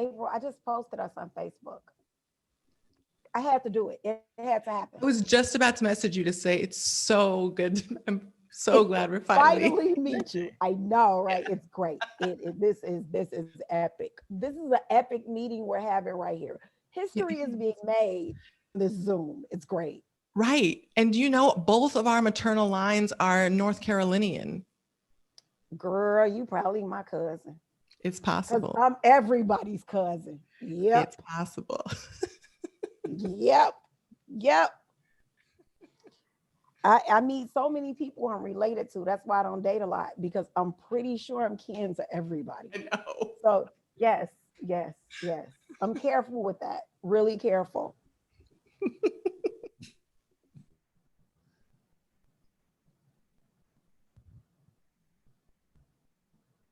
April, I just posted us on Facebook. I had to do it. It had to happen. I was just about to message you to say it's so good. I'm so It's glad we're finally meet you. I know, right? It's great. This is epic. This is an epic meeting we're having right here. History is being made. This Zoom. It's great. right. And you know, both of our maternal lines are North Carolinian. Girl, you probably my cousin. It's Because possible. I'm everybody's cousin. Yep. It's possible. Yep. Yep. I meet so many people I'm related to. That's why I don't date a lot because I'm pretty sure I'm kin to everybody. I know. So yes, yes, yes. I'm careful with that. Really careful.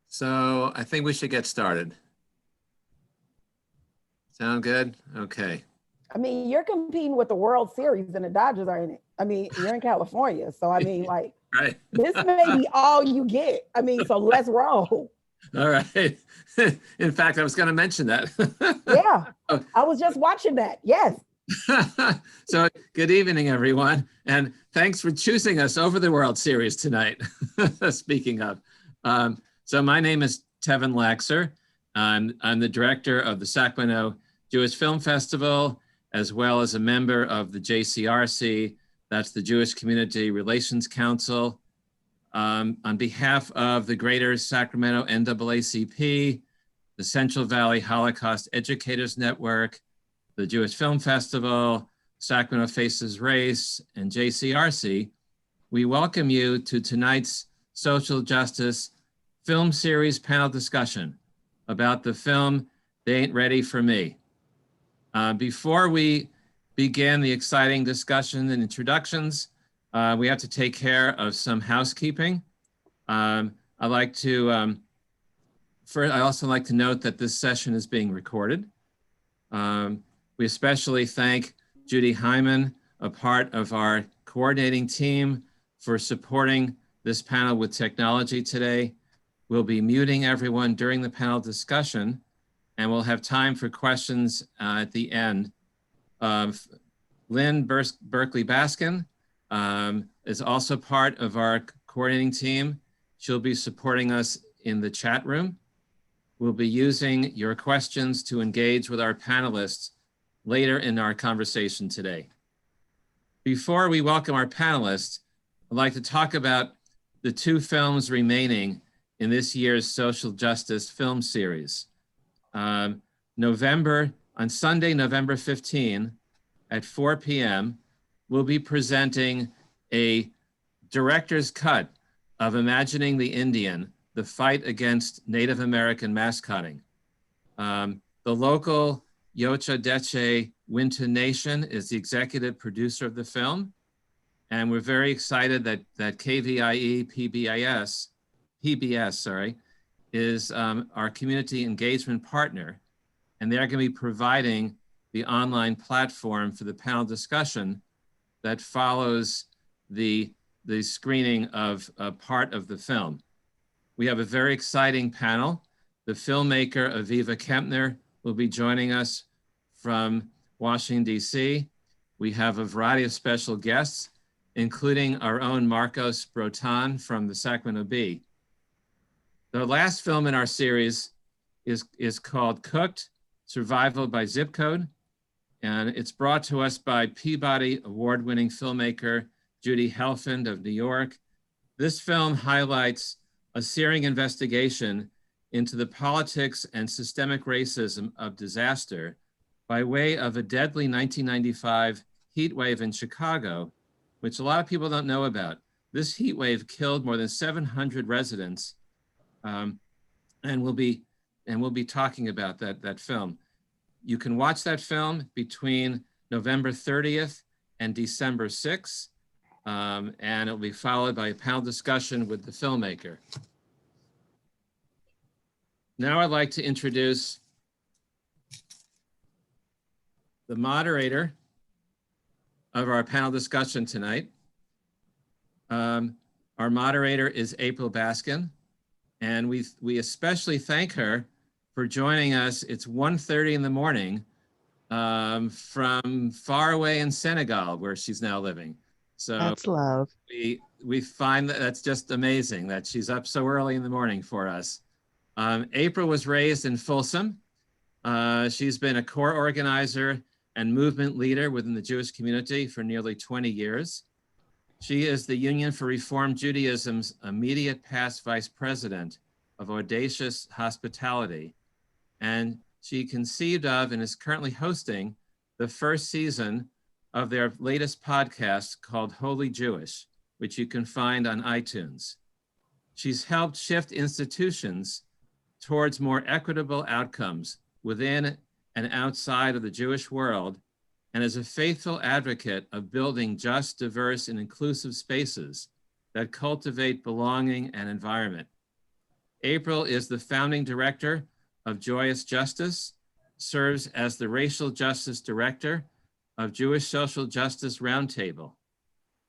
So I think we should get started. Sound good? Okay. I mean, you're competing with the World Series and the Dodgers are in it. I mean, you're in California. So I mean, like, Right. this may be all you get. I mean, so let's roll. All right. In fact, I was going to mention that. Yeah. I was just watching that. Yes. So good evening, everyone. And thanks for choosing us over the World Series tonight. Speaking of. So my name is Tevin Laxer. I'm the director of the Sacramento Jewish Film Festival, as well as a member of the JCRC, that's the Jewish Community Relations Council. On behalf of the Greater Sacramento NAACP, the Central Valley Holocaust Educators Network, the Jewish Film Festival, Sacramento Faces Race, and JCRC, we welcome you to tonight's social justice film series panel discussion about the film, They Ain't Ready for Me. Before we begin the exciting discussion and introductions, we have to take care of some housekeeping. I'd like to, first, I also like to note that this session is being recorded. We especially thank Judy Hyman, a part of our coordinating team, for supporting this panel with technology today. We'll be muting everyone during the panel discussion, and we'll have time for questions at the end. Lynn Berkeley Baskin is also part of our coordinating team. She'll be supporting us in the chat room. We'll be using your questions to engage with our panelists later in our conversation today. Before we welcome our panelists, I'd like to talk about the two films remaining in this year's social justice film series. On Sunday, November 15 at 4 p.m., we'll be presenting a director's cut of Imagining the Indian, the fight against Native American mass cutting. The local Yocha Deche Winton Nation is the executive producer of the film. And we're very excited that KVIE PBS, is our community engagement partner. And they're going to be providing the online platform for the panel discussion that follows the screening of a part of the film. We have a very exciting panel. The filmmaker Aviva Kempner will be joining us from Washington, D.C. We have a variety of special guests, including our own Marcos Brotan from the Sacramento Bee. The last film in our series is called Cooked, Survival by Zip Code, and it's brought to us by Peabody Award-winning filmmaker Judy Helfand of New York. This film highlights a searing investigation into the politics and systemic racism of disaster by way of a deadly 1995 heat wave in Chicago, which a lot of people don't know about. This heat wave killed more than 700 residents, and we'll be talking about that film. You can watch that film between November 30th and December 6th, and it'll be followed by a panel discussion with the filmmaker. Now I'd like to introduce the moderator of our panel discussion tonight. Our moderator is April Baskin, and we especially thank her for joining us. It's 1:30 in the morning from far away in Senegal, where she's now living. So That's love. we find that that's just amazing that she's up so early in the morning for us. April was raised in Folsom. She's been a core organizer and movement leader within the Jewish community for nearly 20 years. She is the Union for Reform Judaism's immediate past vice president of Audacious Hospitality. And she conceived of and is currently hosting the first season of their latest podcast called Holy Jewish, which you can find on iTunes. She's helped shift institutions towards more equitable outcomes within and outside of the Jewish world, and is a faithful advocate of building just, diverse, and inclusive spaces that cultivate belonging and environment. April is the founding director of Joyous Justice, serves as the Racial Justice Director of Jewish Social Justice Roundtable.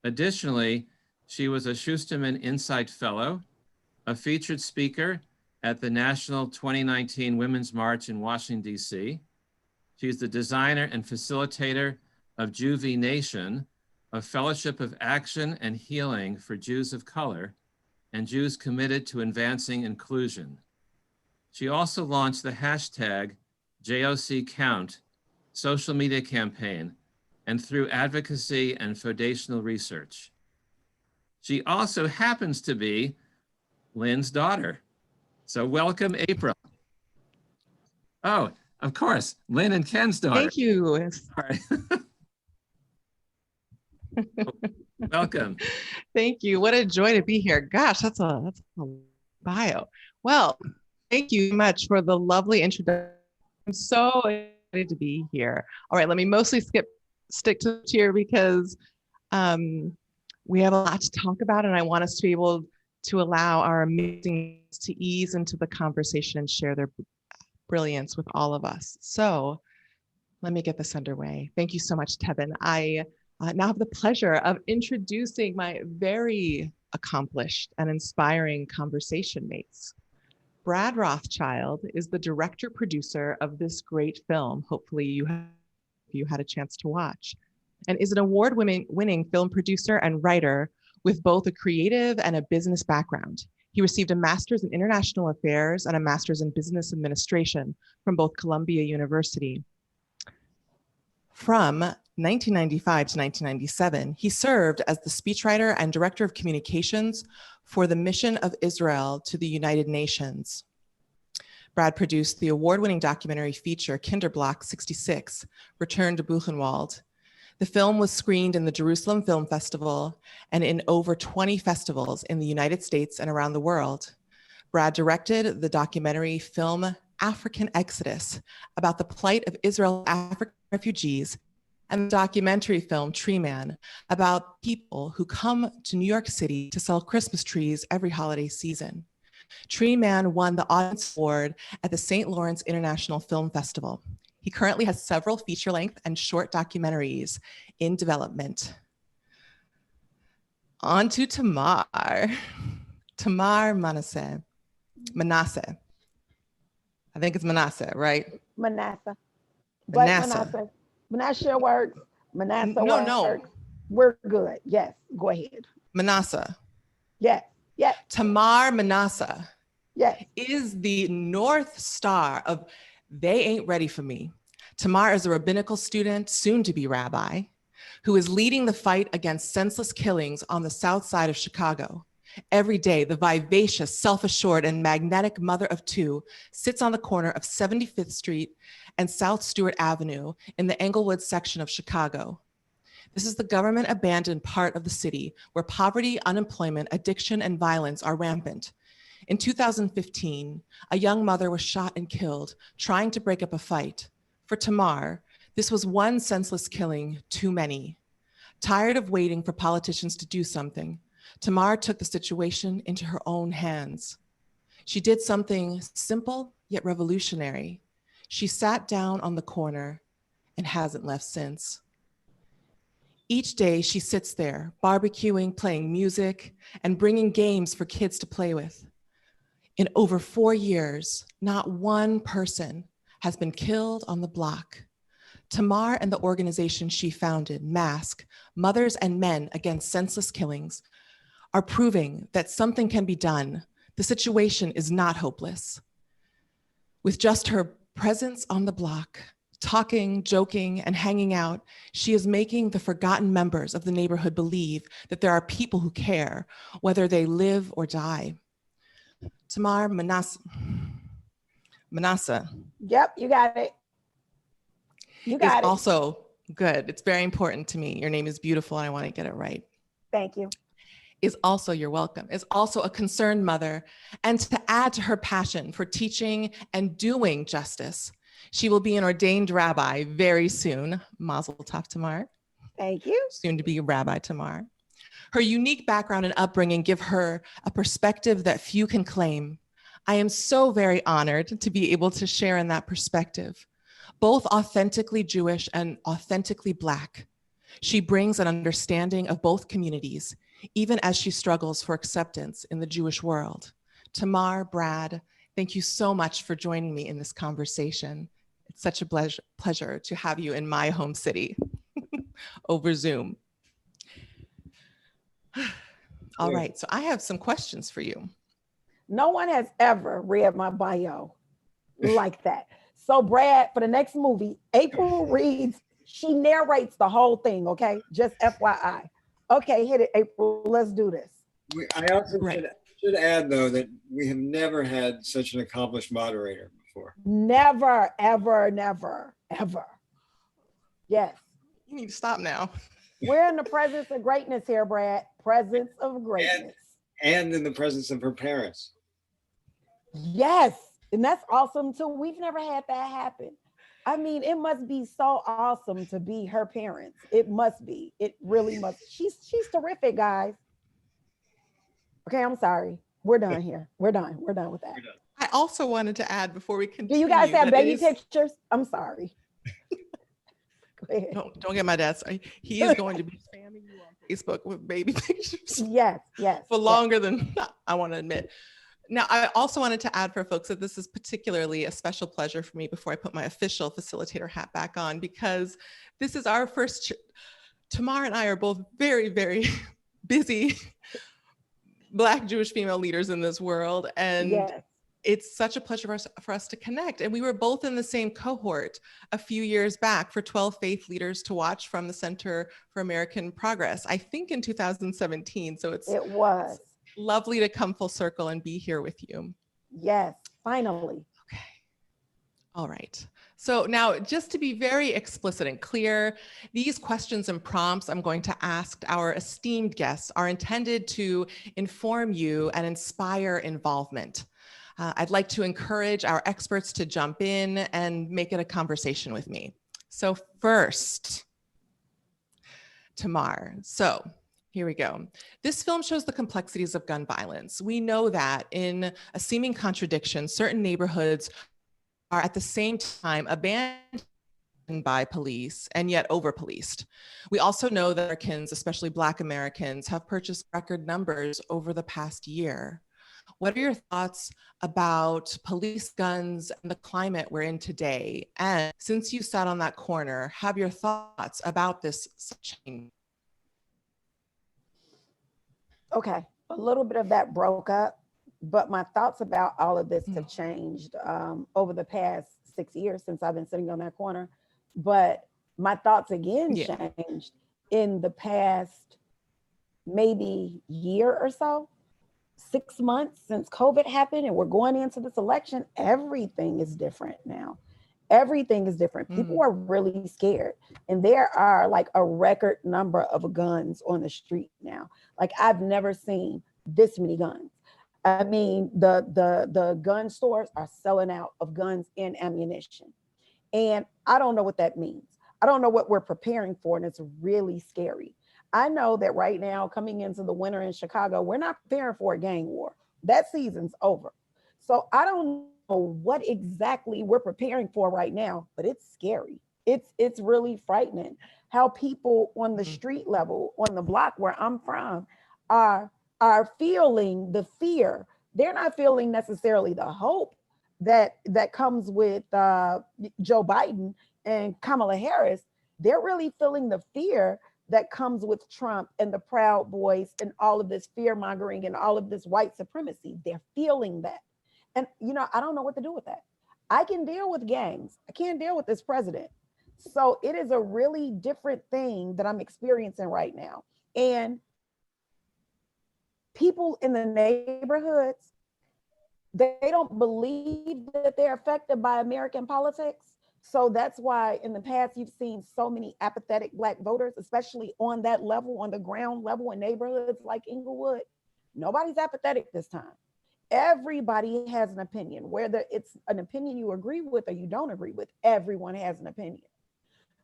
Additionally, she was a Schusterman Insight Fellow, a featured speaker at the National 2019 Women's March in Washington, D.C. She's the designer and facilitator of Juvie Nation, a fellowship of action and healing for Jews of color and Jews committed to advancing inclusion. She also launched the hashtag JOCCount social media campaign, and through advocacy and foundational research. She also happens to be Lynn's daughter. So welcome, April. Oh, of course, Lynn and Ken's daughter. Thank you. All right. Welcome. Thank you. What a joy to be here. Gosh, that's a bio. Well, thank you much for the lovely introduction. I'm so excited to be here. All right, let me mostly stick to here because we have a lot to talk about, and I want us to be able to allow our amazing to ease into the conversation and share their brilliance with all of us. So let me get this underway. Thank you so much, Tevin. I now have the pleasure of introducing my very accomplished and inspiring conversation mates. Brad Rothschild is the director-producer of this great film. Hopefully you had a chance to watch, and is an award-winning film producer and writer with both a creative and a business background. He received a master's in international affairs and a master's in business administration from both Columbia University. From 1995 to 1997, he served as the speechwriter and director of communications for the Mission of Israel to the United Nations. Brad produced the award-winning documentary feature Kinderblock 66, Return to Buchenwald. The film was screened in the Jerusalem Film Festival and in over 20 festivals in the United States and around the world. Brad directed the documentary film African Exodus about the plight of Israel African refugees, and the documentary film Tree Man about people who come to New York City to sell Christmas trees every holiday season. Tree Man won the Audience Award at the St. Lawrence International Film Festival. He currently has several feature-length and short documentaries in development. On to Tamar. Tamar Manasseh. Manasseh. I think it's Manasseh, right? Manasseh. But Manasseh. Manasseh works. Manasseh No, works. We're good. Yes, go ahead. Manasseh. Yes, yes, Tamar Manasseh yes. is the North Star of They Ain't Ready for Me. Tamar is a rabbinical student, soon to be rabbi, who is leading the fight against senseless killings on the south side of Chicago. Every day, the vivacious, self-assured, and magnetic mother of two sits on the corner of 75th Street and South Stewart Avenue in the Englewood section of Chicago. This is the government-abandoned part of the city where poverty, unemployment, addiction, and violence are rampant. In 2015, a young mother was shot and killed trying to break up a fight. For Tamar, this was one senseless killing too many. Tired of waiting for politicians to do something, Tamar took the situation into her own hands. She did something simple yet revolutionary. She sat down on the corner and hasn't left since. Each day she sits there, barbecuing, playing music, and bringing games for kids to play with. In over 4 years, not one person has been killed on the block. Tamar and the organization she founded, MASK, Mothers and Men Against Senseless Killings, are proving that something can be done. The situation is not hopeless. With just her presence on the block, talking, joking, and hanging out, she is making the forgotten members of the neighborhood believe that there are people who care, whether they live or die. Tamar Manassa. Yep, you got it. You Is got it. also good. It's very important to me. Your name is beautiful and I want to get it right. Thank you. Is also, you're welcome, is also a concerned mother. And to add to her passion for teaching and doing justice, she will be an ordained rabbi very soon. Mazel tov, Tamar. Thank you. Soon to be Rabbi Tamar. Her unique background and upbringing give her a perspective that few can claim. I am so very honored to be able to share in that perspective, both authentically Jewish and authentically Black. She brings an understanding of both communities, even as she struggles for acceptance in the Jewish world. Tamar, Brad, thank you so much for joining me in this conversation. It's such a pleasure to have you in my home city over Zoom. All right, so I have some questions for you. No one has ever read my bio like that. So Brad, for the next movie, April reads, she narrates the whole thing, okay? Just FYI. Okay, hit it, April. Let's do this. I also should add, though, that we have never had such an accomplished moderator before. Never, ever, never, ever. Yes. You need to stop now. We're in the presence of greatness here, Brad. Presence of greatness. And in the presence of her parents. Yes. And that's awesome, too. We've never had that happen. I mean, it must be so awesome to be her parents. It must be. It really must. She's terrific, guys. Okay, I'm sorry. We're done here. We're done. We're done with that. I also wanted to add before we continue. Do you guys have baby pictures? I'm sorry. Go ahead. Don't get my dad started. He is going to be spamming you on Facebook with baby pictures. Yes, yes. For longer than I want to admit. Now, I also wanted to add for folks that this is particularly a special pleasure for me before I put my official facilitator hat back on, because this is our first, Tamar and I are both very, very busy Black Jewish female leaders in this world. And yes. It's such a pleasure for us to connect. And we were both in the same cohort a few years back for 12 faith leaders to watch from the Center for American Progress, I think in 2017. So it was lovely to come full circle and be here with you. Yes, finally. Okay. All right. So now, just to be very explicit and clear, these questions and prompts I'm going to ask our esteemed guests are intended to inform you and inspire involvement. I'd like to encourage our experts to jump in and make it a conversation with me. So first, Tamar. So here we go. This film shows the complexities of gun violence. We know that in a seeming contradiction, certain neighborhoods are at the same time abandoned by police and yet over-policed. We also know that Americans, especially Black Americans, have purchased record numbers over the past year. What are your thoughts about police guns and the climate we're in today? And since you sat on that corner, have your thoughts about this change? Okay, a little bit of that broke up, but my thoughts about all of this have changed over the past 6 years since I've been sitting on that corner. But my thoughts again changed in the past maybe year or so. 6 months since COVID happened and we're going into this election, everything is different now. Everything is different. People are really scared. And there are like a record number of guns on the street now. Like I've never seen this many guns. I mean, the gun stores are selling out of guns and ammunition. And I don't know what that means. I don't know what we're preparing for, and it's really scary. I know that right now, coming into the winter in Chicago, we're not preparing for a gang war. That season's over. So I don't know what exactly we're preparing for right now, but it's scary. It's really frightening how people on the street level, on the block where I'm from, are feeling the fear They're not feeling necessarily the hope that comes with Joe Biden and Kamala Harris. They're really feeling the fear that comes with Trump and the Proud Boys and all of this fear mongering and all of this white supremacy. They're feeling that. And, I don't know what to do with that. I can deal with gangs. I can't deal with this president. So it is a really different thing that I'm experiencing right now. And people in the neighborhoods, they don't believe that they're affected by American politics. So that's why in the past, you've seen so many apathetic Black voters, especially on that level, on the ground level in neighborhoods like Inglewood. Nobody's apathetic this time. Everybody has an opinion, whether it's an opinion you agree with or you don't agree with. Everyone has an opinion.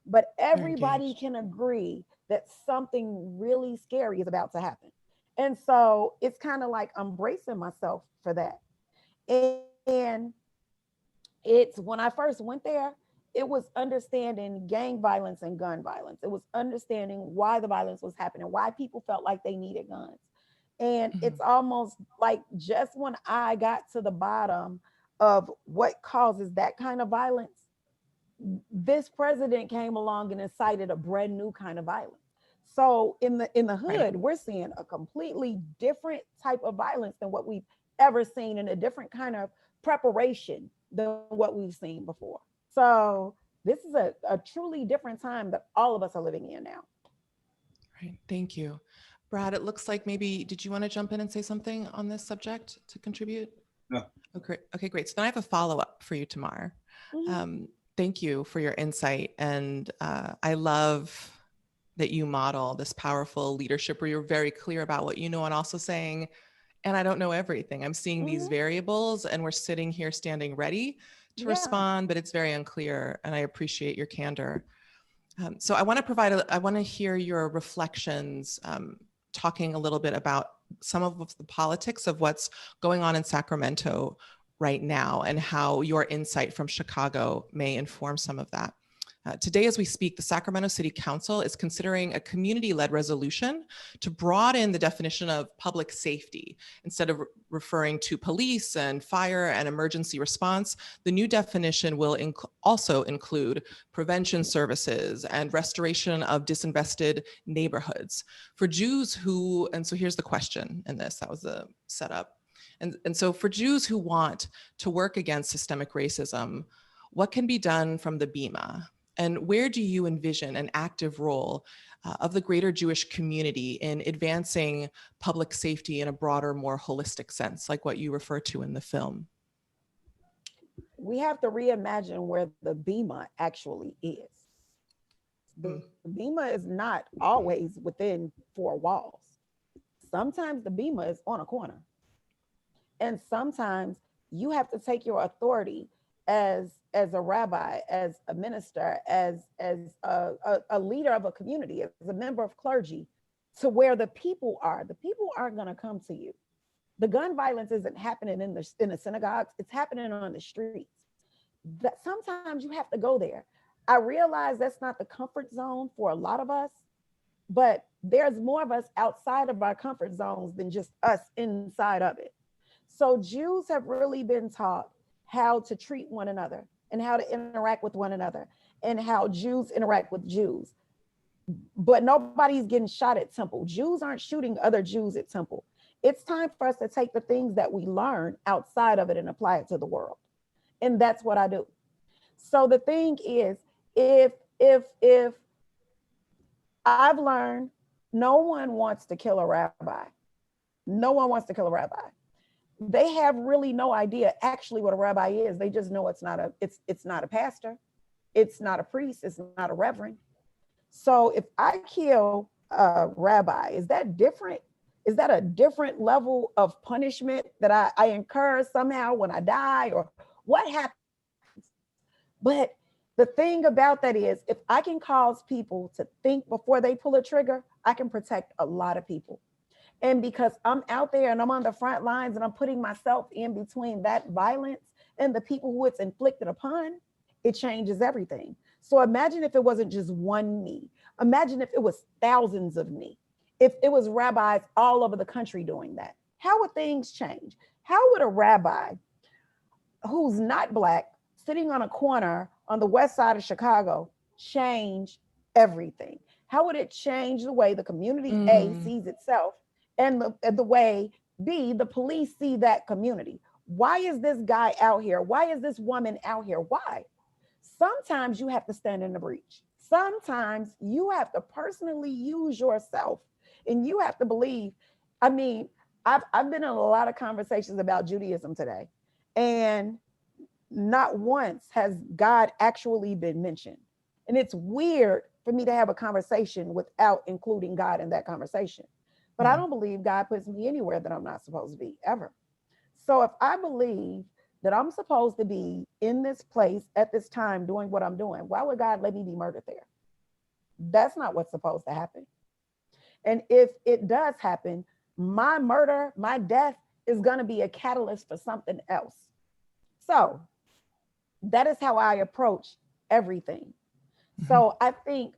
But everybody can agree that something really scary is about to happen. And so it's kind of like I'm bracing myself for that. And it's when I first went there, it was understanding gang violence and gun violence. It was understanding why the violence was happening, why people felt like they needed guns. And it's almost like just when I got to the bottom of what causes that kind of violence, this president came along and incited a brand new kind of violence. So in the hood, we're seeing a completely different type of violence than what we've ever seen, and a different kind of preparation than what we've seen before. So this is a truly different time that all of us are living in now. Right. Thank you. Brad, it looks like maybe, did you want to jump in and say something on this subject to contribute? No. Okay, great. So then I have a follow-up for you, Tamar. Thank you for your insight. And I love that you model this powerful leadership where you're very clear about what you know, and also saying, and I don't know everything. I'm seeing these variables, and we're sitting here standing ready to respond, but it's very unclear. And I appreciate your candor. So I want to hear your reflections, talking a little bit about some of the politics of what's going on in Sacramento right now and how your insight from Chicago may inform some of that. Today, as we speak, the Sacramento City Council is considering a community-led resolution to broaden the definition of public safety. Instead of referring to police and fire and emergency response, the new definition will also include prevention services and restoration of disinvested neighborhoods. For Jews who, and so here's the question in this, that was the setup. And so for Jews who want to work against systemic racism, what can be done from the Bima? And where do you envision an active role of the greater Jewish community in advancing public safety in a broader, more holistic sense, like what you refer to in the film? We have to reimagine where the Bima actually is. The Bima is not always within four walls. Sometimes the Bima is on a corner. And sometimes you have to take your authority as a rabbi, as a minister, as a leader of a community, as a member of clergy, to where the people are. The people aren't going to come to you. The gun violence isn't happening in the synagogues. It's happening on the streets. That sometimes you have to go there. I realize that's not the comfort zone for a lot of us, but there's more of us outside of our comfort zones than just us inside of it. So Jews have really been taught how to treat one another and how to interact with one another and how Jews interact with Jews. But nobody's getting shot at Temple. Jews aren't shooting other Jews at Temple. It's time for us to take the things that we learn outside of it and apply it to the world. And that's what I do. So the thing is, if I've learned, no one wants to kill a rabbi. No one wants to kill a rabbi. They have really no idea actually what a rabbi is. They just know it's not a pastor, it's not a priest, it's not a reverend. So if I kill a rabbi, is that different? Is that a different level of punishment that I incur somehow when I die, or what happens? But the thing about that is, if I can cause people to think before they pull a trigger, I can protect a lot of people. And because I'm out there and I'm on the front lines and I'm putting myself in between that violence and the people who it's inflicted upon, it changes everything. So imagine if it wasn't just one me. Imagine if it was thousands of me. If it was rabbis all over the country doing that, how would things change? How would a rabbi who's not Black sitting on a corner on the west side of Chicago change everything? How would it change the way the community A sees itself and the way B, the police see that community? Why is this guy out here? Why is this woman out here? Why? Sometimes you have to stand in the breach. Sometimes you have to personally use yourself and you have to believe. I mean, I've been in a lot of conversations about Judaism today, and not once has God actually been mentioned. And it's weird for me to have a conversation without including God in that conversation. But I don't believe God puts me anywhere that I'm not supposed to be ever. So if I believe that I'm supposed to be in this place at this time doing what I'm doing, why would God let me be murdered there? That's not what's supposed to happen. And if it does happen, my murder, my death is going to be a catalyst for something else. So that is how I approach everything. So I think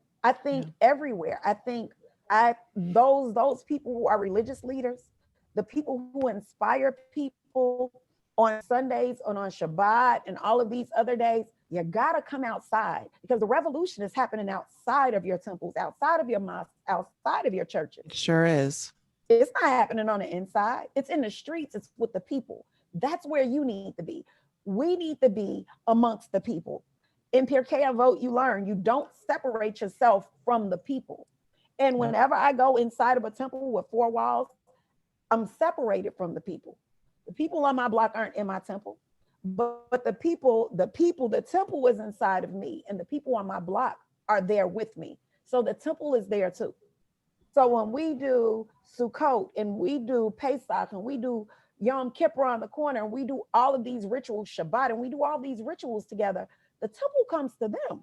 everywhere, I think those people who are religious leaders, the people who inspire people on Sundays and on Shabbat and all of these other days, you gotta come outside, because the revolution is happening outside of your temples, outside of your mosques, outside of your churches. It sure is. It's not happening on the inside. It's in the streets. It's with the people. That's where you need to be. We need to be amongst the people. In Pirkei Avot, you learn you don't separate yourself from the people. And whenever I go inside of a temple with 4 walls, I'm separated from the people. The people on my block aren't in my temple, but the temple is inside of me, and the people on my block are there with me. So the temple is there too. So when we do Sukkot and we do Pesach and we do Yom Kippur on the corner and we do all of these rituals, Shabbat, and we do all these rituals together, the temple comes to them.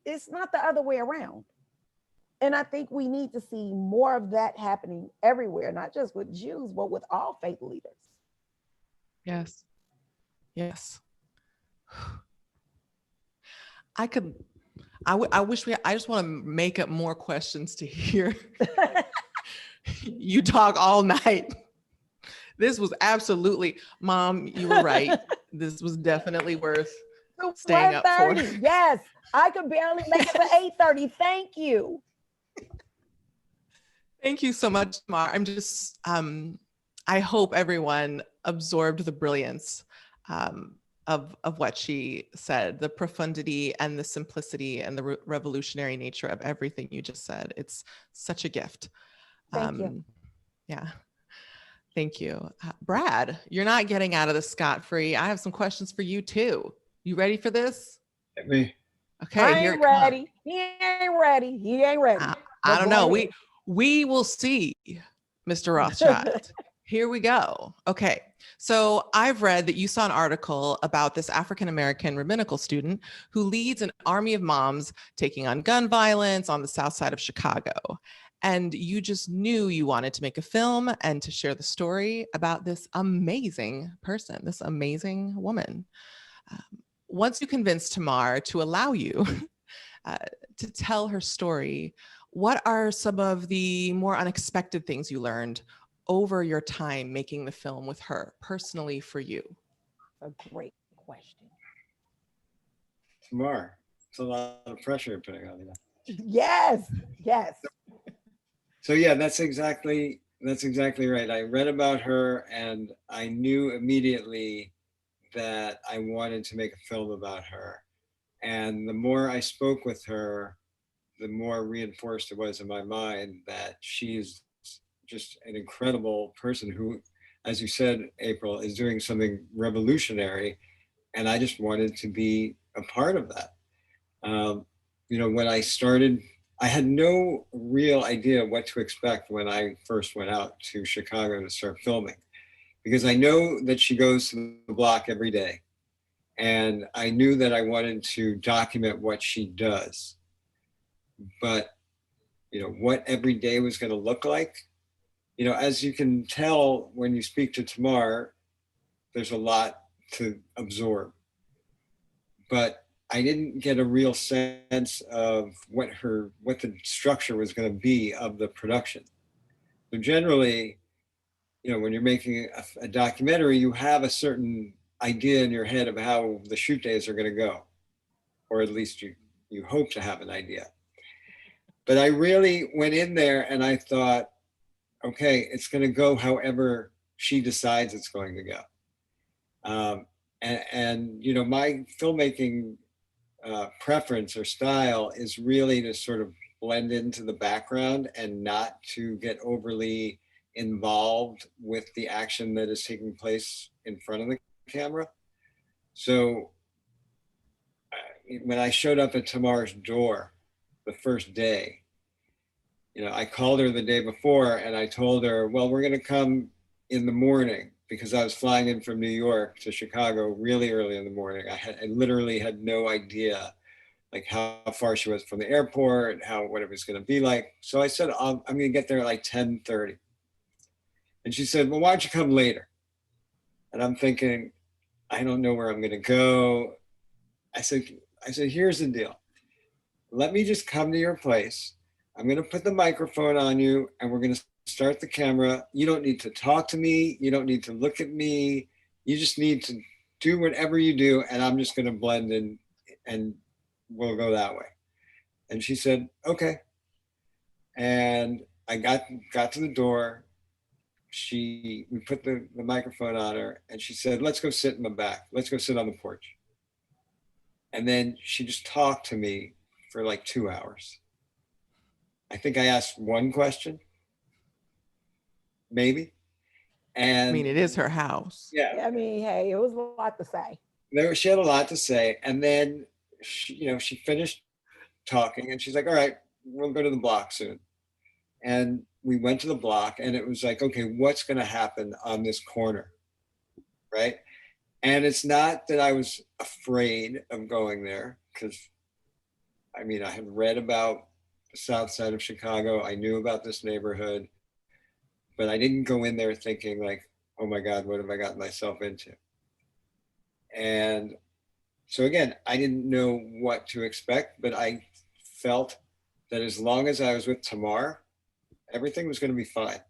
It's not the other way around. And I think we need to see more of that happening everywhere, not just with Jews, but with all faith leaders. Yes. Yes. I just want to make up more questions to hear you talk all night. This was absolutely, Mom, you were right. This was definitely worth staying up for. Yes, I could barely make it to 8:30. Thank you. Thank you so much, Tamar. I'm just, I hope everyone absorbed the brilliance of what she said, the profundity and the simplicity and the revolutionary nature of everything you just said. It's such a gift. Thank you. Yeah. Thank you. Brad, you're not getting out of this scot-free. I have some questions for you too. You ready for this? Me. Okay. I ain't ready. He ain't ready. He ain't ready. I don't know. We will see, Mr. Rothschild. Here we go. Okay. So I've read that you saw an article about this African-American rabbinical student who leads an army of moms taking on gun violence on the south side of Chicago. And you just knew you wanted to make a film and to share the story about this amazing person, this amazing woman. Once you convinced Tamar to allow you to tell her story, what are some of the more unexpected things you learned over your time making the film with her, personally for you? A great question. Tamar, it's a lot of pressure you're putting on you. Yes, yes. So yeah, that's exactly right. I read about her and I knew immediately that I wanted to make a film about her. And the more I spoke with her, the more reinforced it was in my mind that she's just an incredible person who, as you said, April, is doing something revolutionary. And I just wanted to be a part of that. When I started, I had no real idea what to expect when I first went out to Chicago to start filming, because I know that she goes to the block every day. And I knew that I wanted to document what she does. But, what every day was going to look like, as you can tell when you speak to Tamar, there's a lot to absorb. But I didn't get a real sense of what the structure was going to be of the production. So generally, you know, when you're making a documentary, you have a certain idea in your head of how the shoot days are going to go, or at least you hope to have an idea. But I really went in there and I thought, okay, it's going to go however she decides it's going to go. And you know, my filmmaking preference or style is really to sort of blend into the background and not to get overly involved with the action that is taking place in front of the camera. So when I showed up at Tamar's door the first day, you know, I called her the day before and I told her, well, we're going to come in the morning, because I was flying in from New York to Chicago really early in the morning. I literally had no idea like how far she was from the airport, what it was going to be like. So I said, I'm going to get there at like 10:30. And she said, well, why don't you come later? And I'm thinking, I don't know where I'm going to go. I said, here's the deal. Let me just come to your place. I'm going to put the microphone on you and we're going to start the camera. You don't need to talk to me. You don't need to look at me. You just need to do whatever you do. And I'm just going to blend in and we'll go that way. And she said, okay. And I got to the door. We put the microphone on her and she said, let's go sit in the back. Let's go sit on the porch. And then she just talked to me for like 2 hours. I think I asked one question, maybe. And I mean, it is her house. yeah, I mean, hey, it was a lot to say. she had a lot to say. And then she finished talking and she's like, all right, we'll go to the block soon. And we went to the block and it was like, okay, what's going to happen on this corner? Right. And it's not that I was afraid of going there, because I mean, I had read about the south side of Chicago. I knew about this neighborhood, but I didn't go in there thinking like, oh my God, what have I gotten myself into? And so again, I didn't know what to expect, but I felt that as long as I was with Tamar, everything was going to be fine.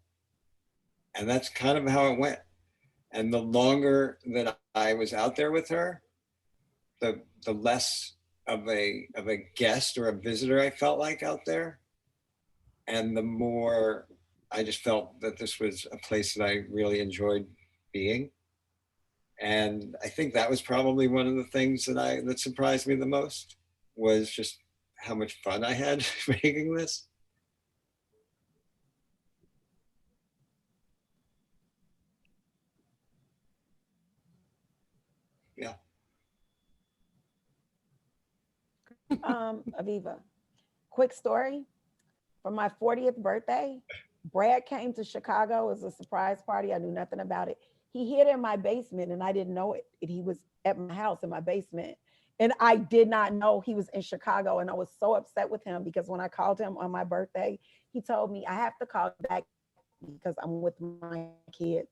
And that's kind of how it went. And the longer that I was out there with her, the less of a guest or a visitor I felt like out there. And the more I just felt that this was a place that I really enjoyed being. And I think that was probably one of the things that surprised me the most, was just how much fun I had making this. Yeah. Aviva, quick story. For my 40th birthday, Brad came to Chicago as a surprise party. I knew nothing about it. He hid in my basement and I didn't know it. He was at my house in my basement. And I did not know he was in Chicago. And I was so upset with him because when I called him on my birthday, he told me I have to call back because I'm with my kids.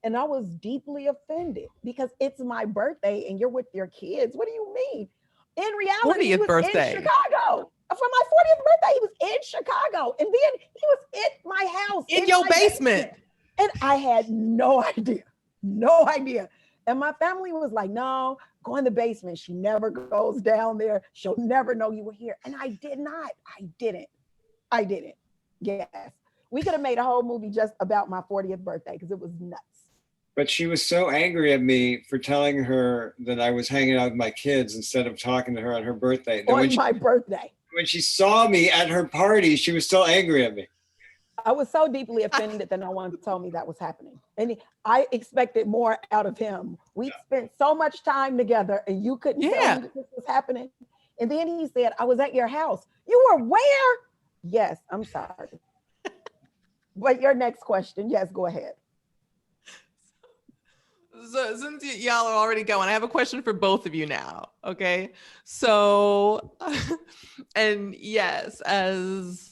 And I was deeply offended because it's my birthday and you're with your kids. What do you mean? In reality, he was birthday. in Chicago. For my 40th birthday, he was in Chicago. And then he was at my house. In your my basement. And I had no idea. No idea. And my family was like, no, go in the basement. She never goes down there. She'll never know you were here. And I did not. I didn't. Yes. We could have made a whole movie just about my 40th birthday because it was nuts. But she was so angry at me for telling her that I was hanging out with my kids instead of talking to her on her birthday. On my birthday. When she saw me at her party, she was still angry at me. I was so deeply offended that no one told me that was happening. And I expected more out of him. We spent so much time together and you couldn't tell me that this was happening. And then he said, I was at your house. You were where? Yes, I'm sorry. But your next question, yes, go ahead. So since y'all are already going, I have a question for both of you now. Okay. So, and yes, as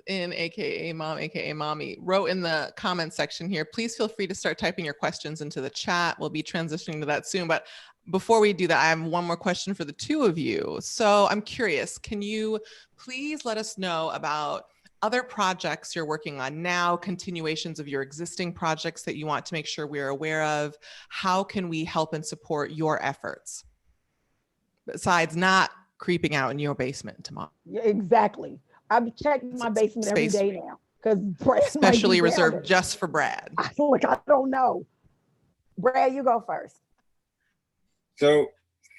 in AKA Mom, AKA Mommy, wrote in the comment section here, please feel free to start typing your questions into the chat. We'll be transitioning to that soon. But before we do that, I have one more question for the two of you. So I'm curious, can you please let us know about other projects you're working on now, continuations of your existing projects that you want to make sure we're aware of? How can we help and support your efforts? Besides not creeping out in your basement tomorrow. Yeah, exactly. I'm checking my basement every Space day now because Brad might be specially down reserved there. just for Brad. I don't know. Brad, you go first. So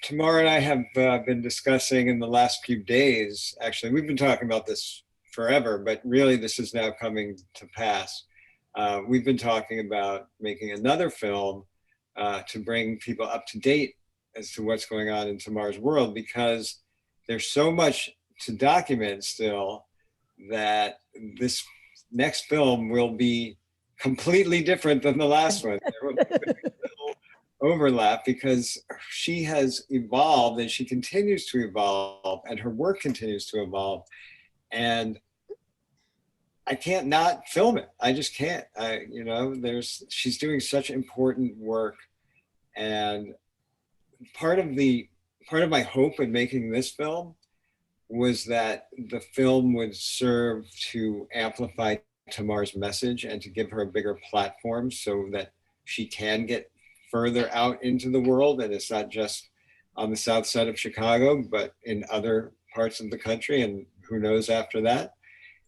Tamara and I have been discussing in the last few days, actually, we've been talking about this forever, but really this is now coming to pass. We've been talking about making another film to bring people up to date as to what's going on in Tamar's world, because there's so much to document still that this next film will be completely different than the last one. There will be very little overlap because she has evolved and she continues to evolve and her work continues to evolve. And I can't not film it. I just can't. She's doing such important work. And part of my hope in making this film was that the film would serve to amplify Tamar's message and to give her a bigger platform so that she can get further out into the world. And it's not just on the south side of Chicago, but in other parts of the country, and who knows after that.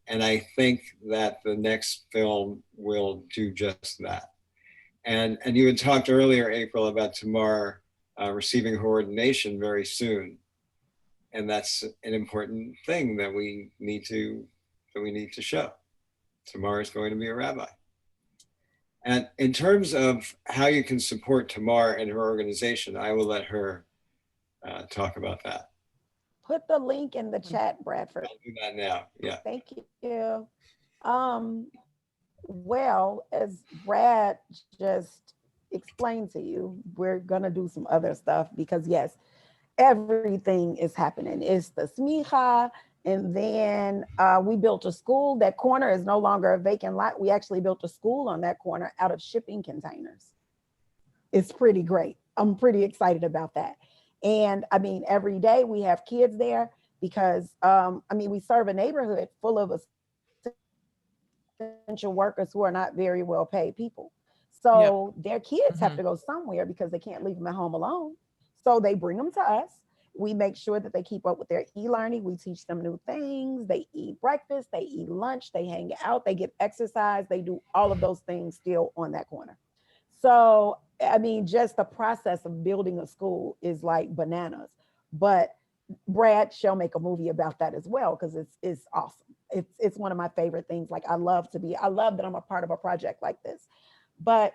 And I think that the next film will do just that. And you had talked earlier, April, about Tamar receiving her ordination very soon. And that's an important thing that we need to show. Tamar is going to be a rabbi. And in terms of how you can support Tamar and her organization, I will let her talk about that. Put the link in the chat, Bradford. I'll do that now. Yeah. Thank you. Well, as Brad just explained to you, we're gonna do some other stuff because yes, everything is happening. It's the smicha, and then we built a school. That corner is no longer a vacant lot. We actually built a school on that corner out of shipping containers. It's pretty great. I'm pretty excited about that. And I mean, every day we have kids there because we serve a neighborhood full of essential workers who are not very well paid people. So their kids have to go somewhere because they can't leave them at home alone. So they bring them to us. We make sure that they keep up with their e-learning. We teach them new things. They eat breakfast, they eat lunch, they hang out, they get exercise. They do all of those things still on that corner. So, I mean, just the process of building a school is like bananas. But Brad shall make a movie about that as well because it's awesome. It's one of my favorite things. Like I love that I'm a part of a project like this. But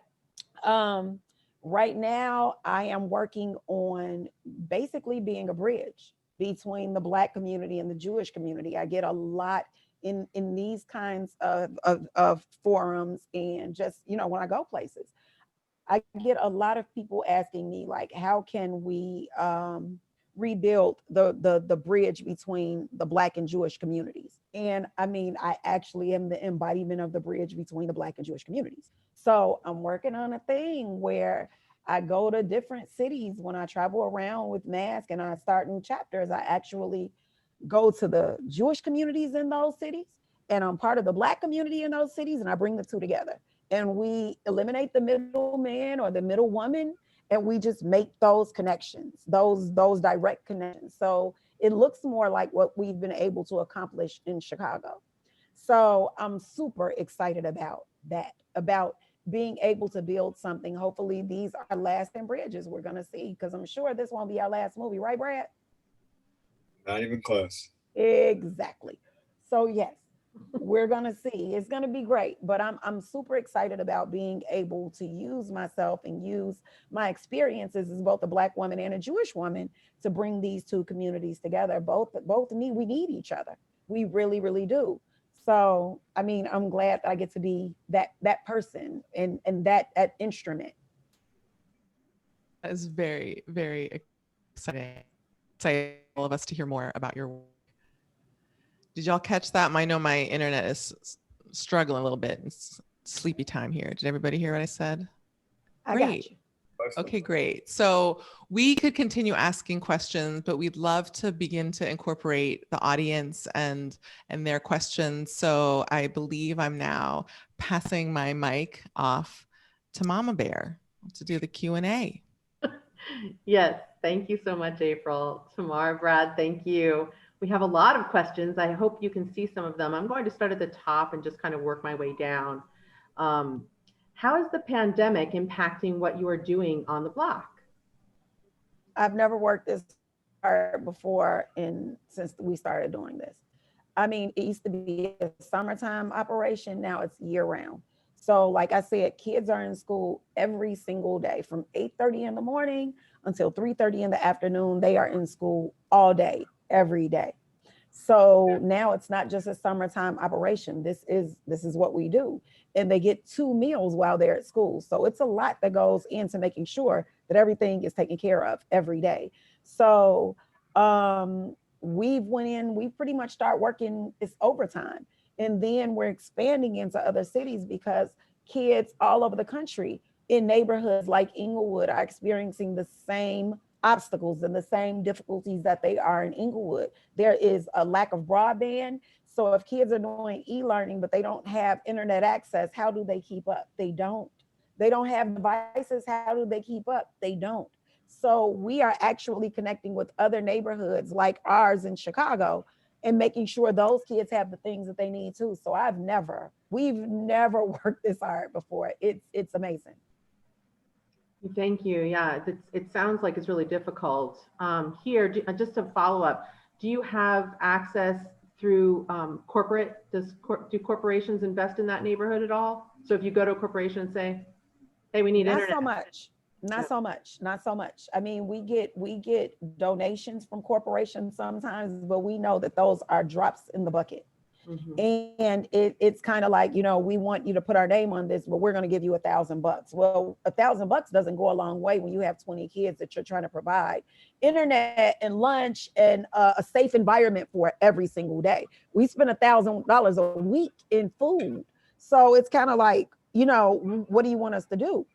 right now I am working on basically being a bridge between the Black community and the Jewish community. I get a lot in these kinds of forums and just, when I go places, I get a lot of people asking me like, how can we rebuild the bridge between the Black and Jewish communities? And I mean, I actually am the embodiment of the bridge between the Black and Jewish communities. So I'm working on a thing where I go to different cities when I travel around with Mask and I start new chapters. I actually go to the Jewish communities in those cities and I'm part of the Black community in those cities and I bring the two together. And we eliminate the middleman or the middle woman and we just make those connections, those direct connections. So it looks more like what we've been able to accomplish in Chicago. So I'm super excited about that, about being able to build something. Hopefully these are lasting bridges we're gonna see, because I'm sure this won't be our last movie, right, Brad? Not even close. Exactly. So yes, we're gonna see. It's gonna be great, but I'm super excited about being able to use myself and use my experiences as both a Black woman and a Jewish woman to bring these two communities together. We need each other. We really, really do. So, I mean, I'm glad that I get to be that person and that instrument. That is very, very exciting. Exciting all of us to hear more about your work. Did y'all catch that? I know my internet is struggling a little bit. It's sleepy time here. Did everybody hear what I said? I got you. Okay, great. So we could continue asking questions, but we'd love to begin to incorporate the audience and their questions. So I believe I'm now passing my mic off to Mama Bear to do the Q&A. Yes, thank you so much, April. Tamar, Brad, thank you. We have a lot of questions. I hope you can see some of them. I'm going to start at the top and just kind of work my way down. How is the pandemic impacting what you are doing on the block? I've never worked this hard before since we started doing this. I mean, it used to be a summertime operation. Now it's year round. So like I said, kids are in school every single day from 8:30 in the morning until 3:30 in the afternoon. They are in school all day, every day. So now it's not just a summertime operation. This is what we do. And they get 2 meals while they're at school. So it's a lot that goes into making sure that everything is taken care of every day. So we pretty much start working, it's overtime. And then we're expanding into other cities because kids all over the country in neighborhoods like Inglewood are experiencing the same obstacles and the same difficulties that they are in Inglewood. There is a lack of broadband. So if kids are doing e-learning, but they don't have internet access, how do they keep up? They don't. They don't have devices. How do they keep up? They don't. So we are actually connecting with other neighborhoods like ours in Chicago and making sure those kids have the things that they need too. So we've never worked this hard before. It's amazing. Thank you. Yeah, it sounds like it's really difficult. Here, just to follow up, do you have access through corporate? Do corporations invest in that neighborhood at all? So if you go to a corporation and say, hey, we need internet. Not so much. I mean, we get donations from corporations sometimes, but we know that those are drops in the bucket. Mm-hmm. And it's kind of like, we want you to put our name on this, but we're going to give you $1,000. Well, $1,000 doesn't go a long way when you have 20 kids that you're trying to provide internet and lunch and a safe environment for every single day. We spend $1,000 a week in food. So it's kind of like, what do you want us to do?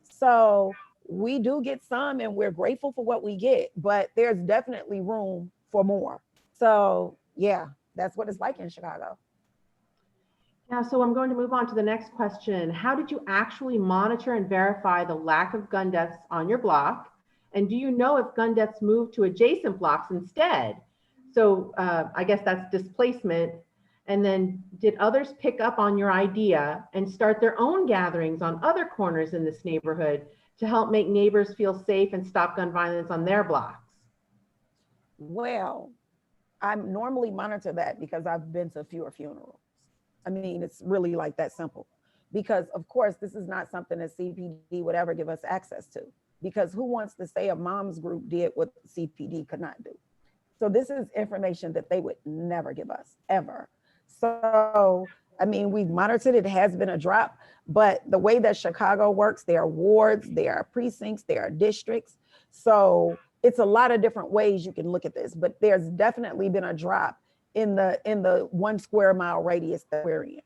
So we do get some and we're grateful for what we get, but there's definitely room for more. So yeah, that's what it's like in Chicago. Yeah, so I'm going to move on to the next question. How did you actually monitor and verify the lack of gun deaths on your block? And do you know if gun deaths moved to adjacent blocks instead? So I guess that's displacement. And then did others pick up on your idea and start their own gatherings on other corners in this neighborhood to help make neighbors feel safe and stop gun violence on their blocks? Well, I normally monitor that because I've been to fewer funerals. I mean, it's really like that simple. Because of course, this is not something that CPD would ever give us access to. Because who wants to say a mom's group did what CPD could not do? So this is information that they would never give us, ever. So, I mean, we've monitored it. It has been a drop, but the way that Chicago works, there are wards, there are precincts, there are districts. So it's a lot of different ways you can look at this, but there's definitely been a drop in the 1 square mile radius that we're in.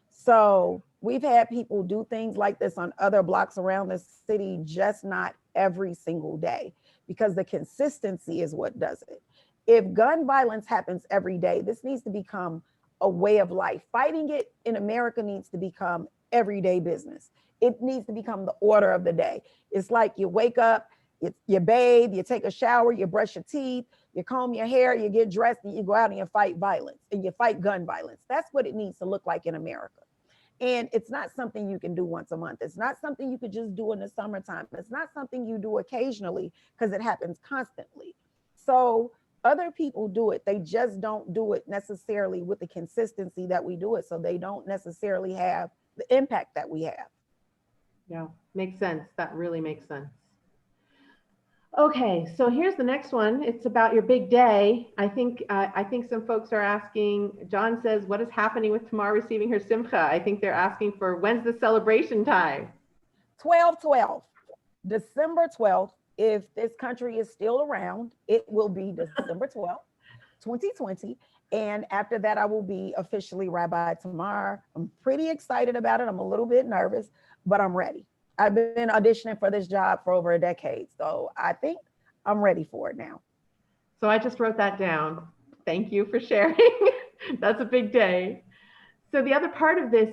So we've had people do things like this on other blocks around the city, just not every single day, because the consistency is what does it. If gun violence happens every day, this needs to become a way of life. Fighting it in America needs to become everyday business. It needs to become the order of the day. It's like you wake up, you bathe, you take a shower, you brush your teeth, you comb your hair, you get dressed, and you go out and you fight violence, and you fight gun violence. That's what it needs to look like in America. And it's not something you can do once a month. It's not something you could just do in the summertime. It's not something you do occasionally because it happens constantly. So other people do it. They just don't do it necessarily with the consistency that we do it. So they don't necessarily have the impact that we have. Yeah, makes sense. That really makes sense. Okay, so here's the next one. It's about your big day. I think some folks are asking, John says, what is happening with Tamar receiving her Simcha? I think they're asking for when's the celebration time? 12/12, December 12th. If this country is still around, it will be December 12th, 2020. And after that, I will be officially Rabbi Tamar. I'm pretty excited about it. I'm a little bit nervous, but I'm ready. I've been auditioning for this job for over a decade. So I think I'm ready for it now. So I just wrote that down. Thank you for sharing. That's a big day. So the other part of this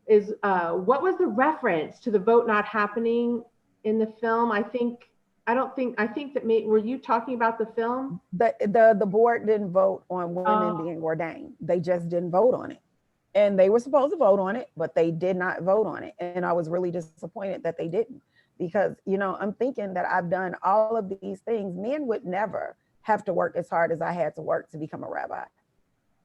is what was the reference to the vote not happening in the film? I think that were you talking about the film? The board didn't vote on women being ordained. They just didn't vote on it. And they were supposed to vote on it, but they did not vote on it. And I was really disappointed that they didn't, because, you know, I'm thinking that I've done all of these things. Men would never have to work as hard as I had to work to become a rabbi.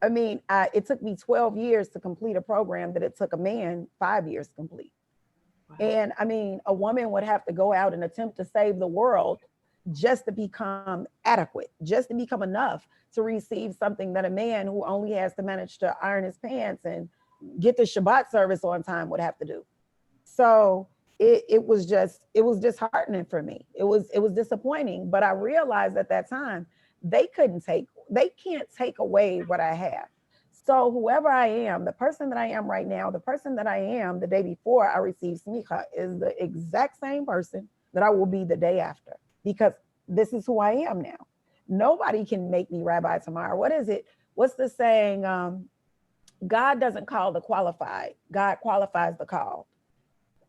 I mean, it took me 12 years to complete a program that it took a man 5 years to complete. Wow. And I mean, a woman would have to go out and attempt to save the world just to become adequate, just to become enough to receive something that a man who only has to manage to iron his pants and get the Shabbat service on time would have to do. So it was disheartening for me. It was disappointing, but I realized at that time they can't take away what I have. So whoever I am, the person that I am right now, the person that I am the day before I received smicha is the exact same person that I will be the day after, because this is who I am now. Nobody can make me rabbi tomorrow. What is it? What's the saying? God doesn't call the qualified. God qualifies the called.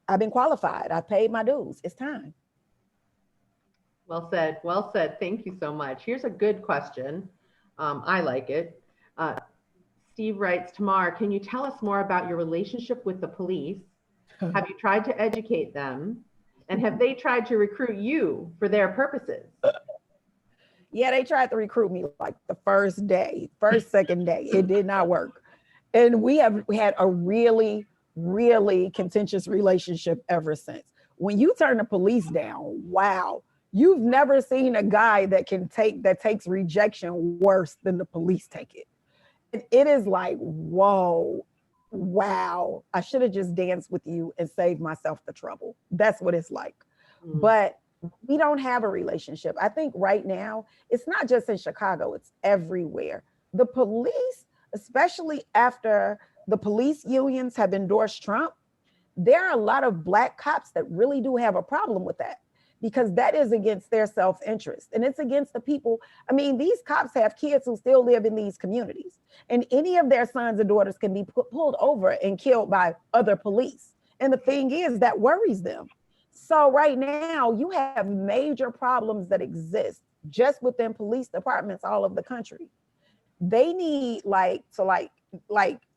I've been qualified. I paid my dues. It's time. Well said. Well said. Thank you so much. Here's a good question. I like it. Steve writes, Tamar, can you tell us more about your relationship with the police? Have you tried to educate them? And have they tried to recruit you for their purposes? Yeah, they tried to recruit me like the second day. It did not work. And we had a really, really contentious relationship ever since. When you turn the police down, wow, you've never seen a guy that takes rejection worse than the police take it. It is like, whoa, wow, I should have just danced with you and saved myself the trouble. That's what it's like. Mm-hmm. But we don't have a relationship. I think right now, it's not just in Chicago, it's everywhere. The police, especially after the police unions have endorsed Trump, there are a lot of Black cops that really do have a problem with that, because that is against their self-interest and it's against the people. I mean, these cops have kids who still live in these communities, and any of their sons and daughters can be pulled over and killed by other police. And the thing is, that worries them. So right now you have major problems that exist just within police departments all over the country. They need to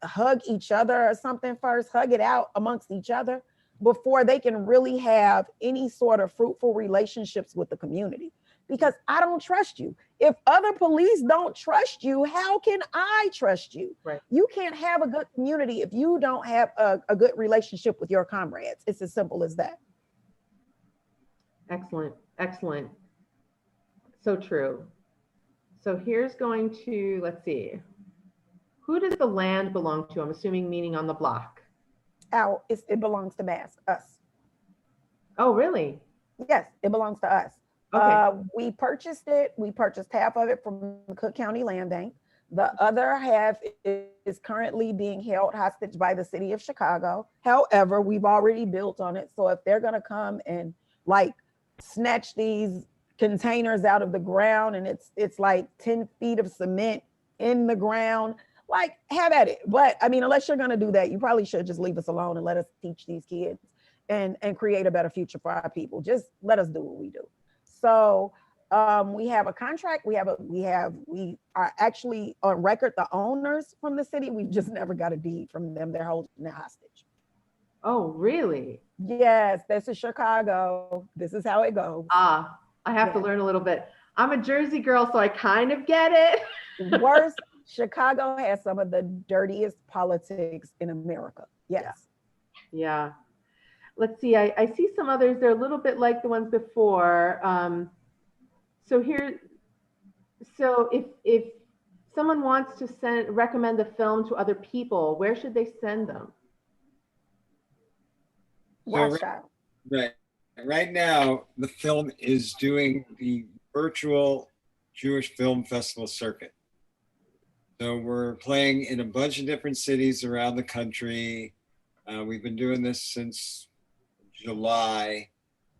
hug each other or something first, hug it out amongst each other before they can really have any sort of fruitful relationships with the community. Because I don't trust you. If other police don't trust you, how can I trust you? Right. You can't have a good community if you don't have a good relationship with your comrades. It's as simple as that. Excellent, excellent. So true. So here's going to, let's see. Who does the land belong to? I'm assuming meaning on the block. It belongs to us. Oh, really? Yes, it belongs to us. Okay. We purchased it. We purchased half of it from the Cook County Land Bank. The other half is currently being held hostage by the city of Chicago. However, we've already built on it. So if they're going to come and snatch these containers out of the ground and it's like 10 feet of cement in the ground, have at it. But I mean, unless you're going to do that, you probably should just leave us alone and let us teach these kids and create a better future for our people. Just let us do what we do. So we have a contract. We are actually on record the owners from the city. We've just never got a deed from them. They're holding it hostage. Oh, really? Yes, this is Chicago. This is how it goes. I have to learn a little bit. I'm a Jersey girl, so I kind of get it. Worse, Chicago has some of the dirtiest politics in America. Yes. Yeah. Let's see. I see some others. They're a little bit like the ones before. So if someone wants to recommend the film to other people, where should they send them? Right now, the film is doing the virtual Jewish Film Festival circuit. So we're playing in a bunch of different cities around the country. We've been doing this since July.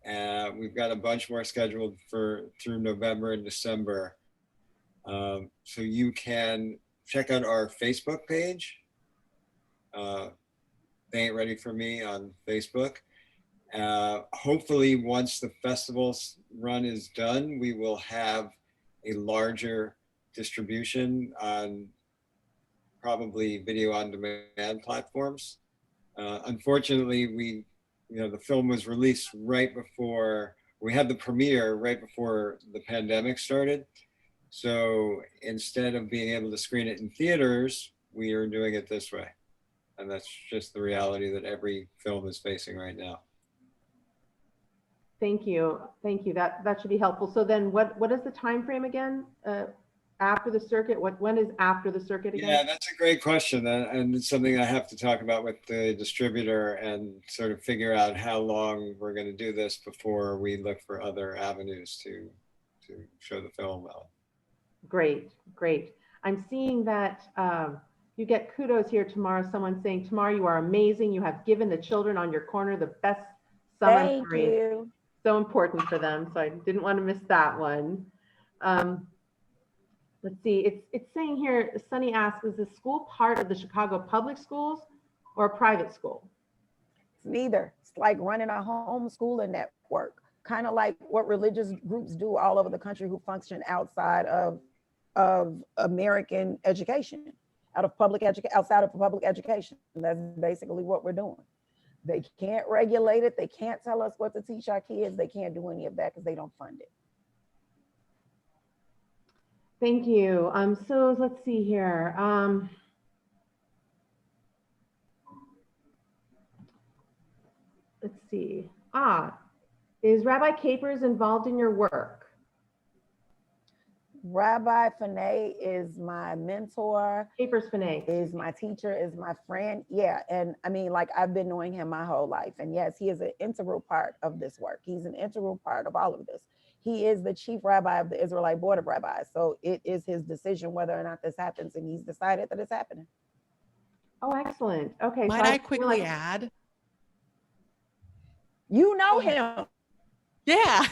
We've got a bunch more scheduled for through November and December. So you can check out our Facebook page. They Ain't Ready for Me on Facebook. Hopefully, once the festival's run is done, we will have a larger distribution on probably video on demand platforms. Unfortunately, the film was released right before we had the premiere, right before the pandemic started. So instead of being able to screen it in theaters, we are doing it this way. And that's just the reality that every film is facing right now. Thank you. Thank you. That should be helpful. So then what is the time frame again? After the circuit? When is after the circuit again? Yeah, that's a great question. And it's something I have to talk about with the distributor and sort of figure out how long we're going to do this before we look for other avenues to show the film out. Great, great. I'm seeing that you get kudos here tomorrow. Someone saying, Tamar, you are amazing. You have given the children on your corner the best summer Thank memories. you. So important for them. So I didn't want to miss that one. Let's see, it's saying here, Sunny asks, is the school part of the Chicago public schools or a private school? It's neither. It's like running a homeschooling network, kind of like what religious groups do all over the country who function outside of American education, outside of public education. That's basically what we're doing. They can't regulate it. They can't tell us what to teach our kids. They can't do any of that because they don't fund it. Thank you. So let's see here. Let's see. Is Rabbi Capers involved in your work? Rabbi Fanay is my mentor. Capers Fanay is my teacher, is my friend. Yeah. And I mean, like, I've been knowing him my whole life. And yes, he is an integral part of this work. He's an integral part of all of this. He is the chief rabbi of the Israelite Board of Rabbis. So it is his decision whether or not this happens. And he's decided that it's happening. Oh, excellent. Okay. Might I quickly add? You know him. Yeah.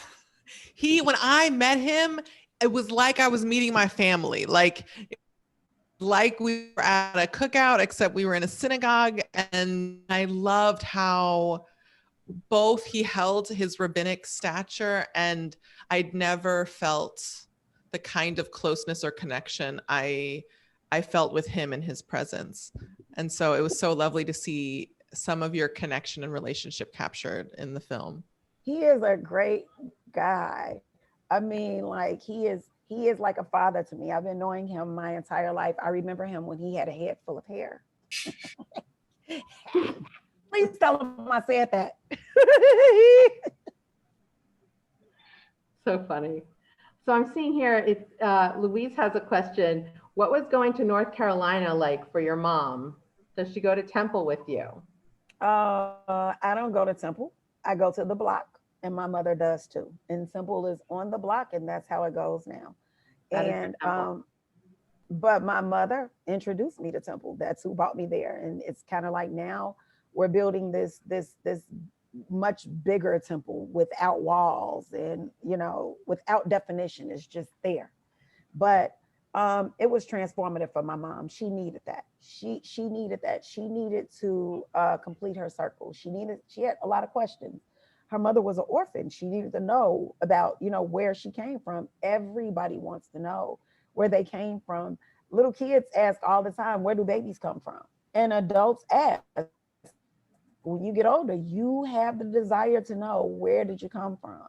When I met him, it was like I was meeting my family. Like we were at a cookout, except we were in a synagogue. And I loved how both he held his rabbinic stature, and I'd never felt the kind of closeness or connection I felt with him in his presence. And so it was so lovely to see some of your connection and relationship captured in the film. He is a great guy. I mean, like, he is like a father to me. I've been knowing him my entire life. I remember him when he had a head full of hair. Please tell him I said that. So funny. So I'm seeing here, Louise has a question. What was going to North Carolina like for your mom? Does she go to Temple with you? I don't go to Temple. I go to the block. And my mother does too. And Temple is on the block, and that's how it goes now. But my mother introduced me to Temple. That's who brought me there. And it's kind of like now we're building this much bigger temple without walls and, without definition. It's just there. But it was transformative for my mom. She needed that. She needed that. She needed to complete her circle. She had a lot of questions. Her mother was an orphan. She needed to know about, where she came from. Everybody wants to know where they came from. Little kids ask all the time, where do babies come from? And adults ask. When you get older, you have the desire to know, where did you come from?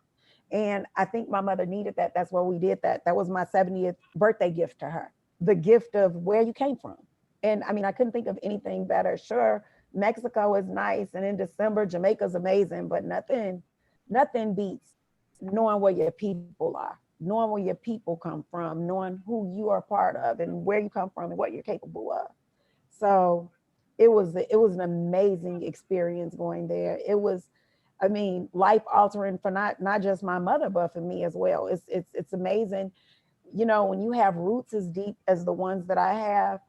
And I think my mother needed that. That's why we did that. That was my 70th birthday gift to her. The gift of where you came from. And I mean, I couldn't think of anything better. Sure, Mexico is nice, and in December, Jamaica's amazing, but nothing beats knowing where your people are, knowing where your people come from, knowing who you are part of and where you come from and what you're capable of. So it was an amazing experience going there. It was, I mean, life altering for not just my mother, but for me as well. It's amazing. When you have roots as deep as the ones that I have,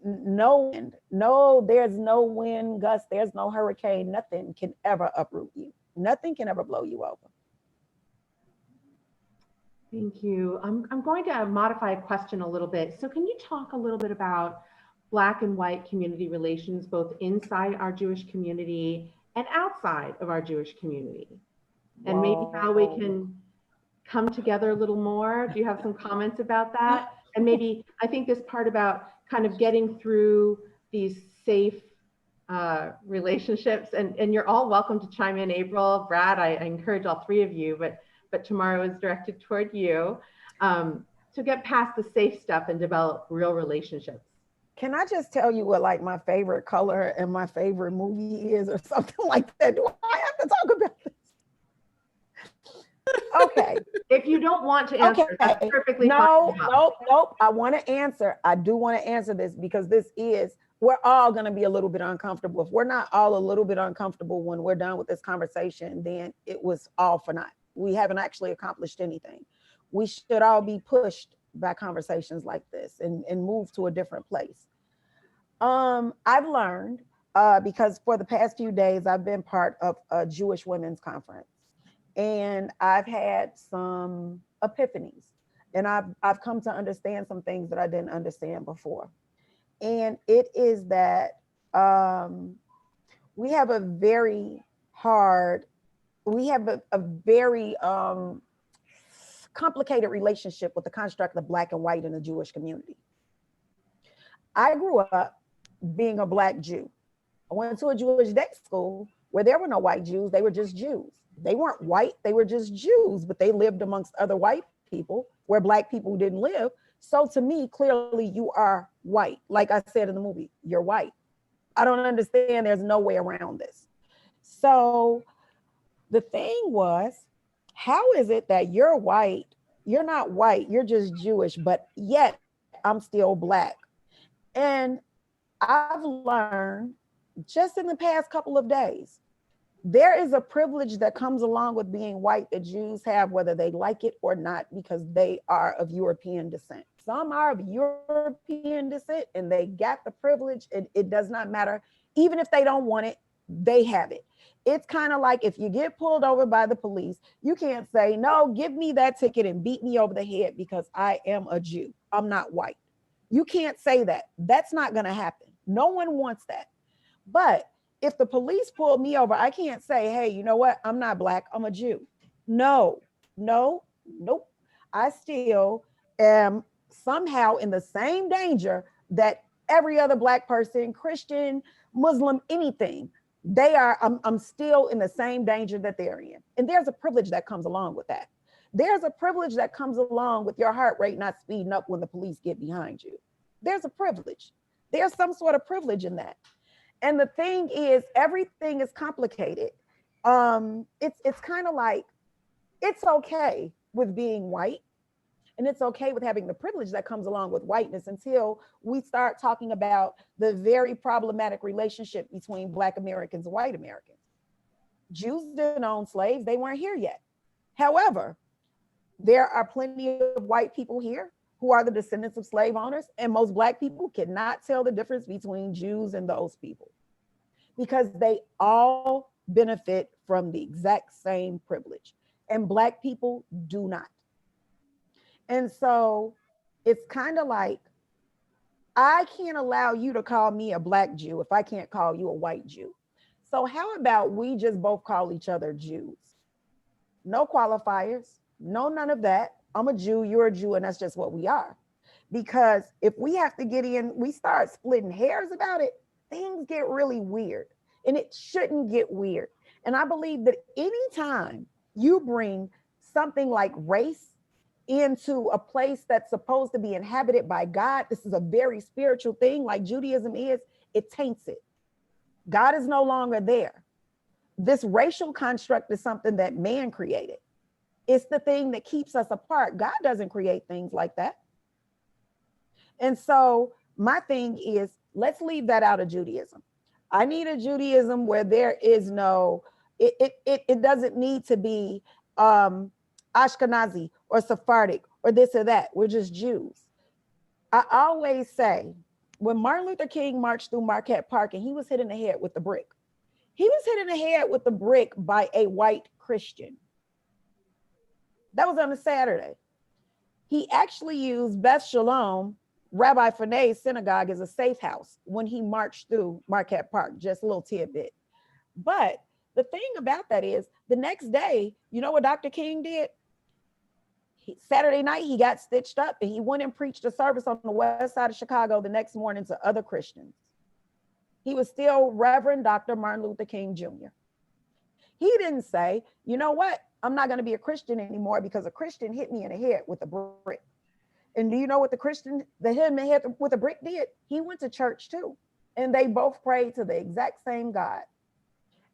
no wind, no, there's no wind gust, there's no hurricane, nothing can ever uproot you. Nothing can ever blow you over. Thank you. I'm going to modify a question a little bit. So can you talk a little bit about Black and white community relations, both inside our Jewish community and outside of our Jewish community? And maybe how we can come together a little more. Do you have some comments about that? And maybe, I think this part about kind of getting through these safe relationships, and you're all welcome to chime in, April, Brad, I encourage all three of you, but tomorrow is directed toward you, to get past the safe stuff and develop real relationships. Can I just tell you what like my favorite color and my favorite movie is or something like that? Do I have to talk about this? Okay. If you don't want to answer, Okay. that's perfectly No, fine. nope. I want to answer. I do want to answer this because we're all going to be a little bit uncomfortable. If we're not all a little bit uncomfortable when we're done with this conversation, then it was all for naught. We haven't actually accomplished anything. We should all be pushed by conversations like this and move to a different place. I've learned, because for the past few days, I've been part of a Jewish women's conference. And I've had some epiphanies, and I've come to understand some things that I didn't understand before. And it is that we have a very complicated relationship with the construct of Black and white in the Jewish community. I grew up being a Black Jew. I went to a Jewish day school where there were no white Jews, they were just Jews. They weren't white, they were just Jews, but they lived amongst other white people where Black people didn't live. So to me, clearly you are white. Like I said in the movie, you're white. I don't understand, there's no way around this. So the thing was, how is it that you're white, you're not white, you're just Jewish, but yet I'm still Black? And I've learned just in the past couple of days, there is a privilege that comes along with being white that Jews have, whether they like it or not, because they are of European descent. Some are of European descent and they got the privilege. It does not matter. Even if they don't want it, they have it. It's kind of like if you get pulled over by the police, you can't say, no, give me that ticket and beat me over the head because I am a Jew. I'm not white. You can't say that. That's not going to happen. No one wants that. But if the police pull me over, I can't say, hey, you know what? I'm not Black, I'm a Jew. Nope. I still am somehow in the same danger that every other Black person, Christian, Muslim, anything, I'm still in the same danger that they're in. And there's a privilege that comes along with that. There's a privilege that comes along with your heart rate not speeding up when the police get behind you. There's a privilege. There's some sort of privilege in that. And the thing is, everything is complicated. It's kind of like, it's okay with being white, and it's okay with having the privilege that comes along with whiteness until we start talking about the very problematic relationship between Black Americans and white Americans. Jews didn't own slaves, they weren't here yet. However, there are plenty of white people here who are the descendants of slave owners, and most Black people cannot tell the difference between Jews and those people because they all benefit from the exact same privilege, and Black people do not. And so it's kind of like, I can't allow you to call me a Black Jew if I can't call you a white Jew. So how about we just both call each other Jews? No qualifiers, no none of that. I'm a Jew, you're a Jew, and that's just what we are. Because if we have to get in, we start splitting hairs about it, things get really weird. And it shouldn't get weird. And I believe that anytime you bring something like race into a place that's supposed to be inhabited by God, this is a very spiritual thing like Judaism is, it taints it. God is no longer there. This racial construct is something that man created. It's the thing that keeps us apart. God doesn't create things like that. And so my thing is, let's leave that out of Judaism. I need a Judaism where there is no, it doesn't need to be Ashkenazi or Sephardic or this or that. We're just Jews. I always say, when Martin Luther King marched through Marquette Park and he was hit in the head with the brick. He was hit in the head with the brick by a white Christian. That was on a Saturday. He actually used Beth Shalom, Rabbi Fanay's synagogue, as a safe house when he marched through Marquette Park. Just a little tidbit. But the thing about that is, the next day, you know what Dr. King did? Saturday night, he got stitched up and he went and preached a service on the west side of Chicago the next morning to other Christians. He was still Reverend Dr. Martin Luther King Jr. He didn't say, you know what? I'm not going to be a Christian anymore because a Christian hit me in the head with a brick. And do you know what the Christian that hit him in the head with a brick did? He went to church too. And they both prayed to the exact same God.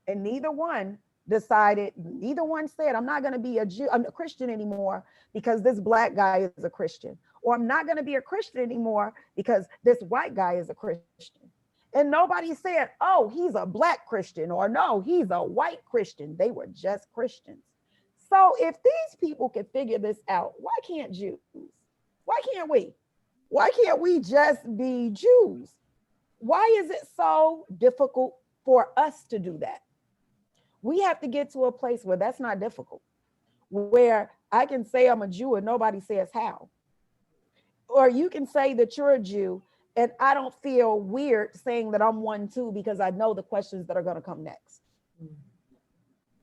And neither one said, I'm not going to be I'm a Christian anymore because this black guy is a Christian. Or I'm not going to be a Christian anymore because this white guy is a Christian. And nobody said, oh, he's a black Christian, or no, he's a white Christian. They were just Christians. So if these people can figure this out, why can't Jews? Why can't we? Why can't we just be Jews? Why is it so difficult for us to do that? We have to get to a place where that's not difficult, where I can say I'm a Jew and nobody says how. Or you can say that you're a Jew and I don't feel weird saying that I'm one too, because I know the questions that are going to come next.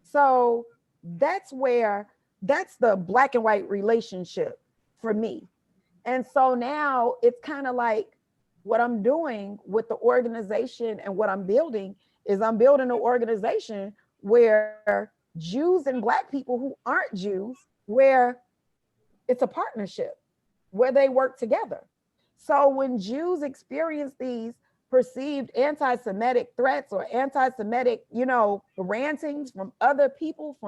So that's the black and white relationship for me. And so now it's kind of like what I'm doing with the organization and what I'm building is I'm building an organization where Jews and black people who aren't Jews, where it's a partnership, where they work together. So when Jews experience these perceived anti-Semitic threats or anti-Semitic, rantings from other people,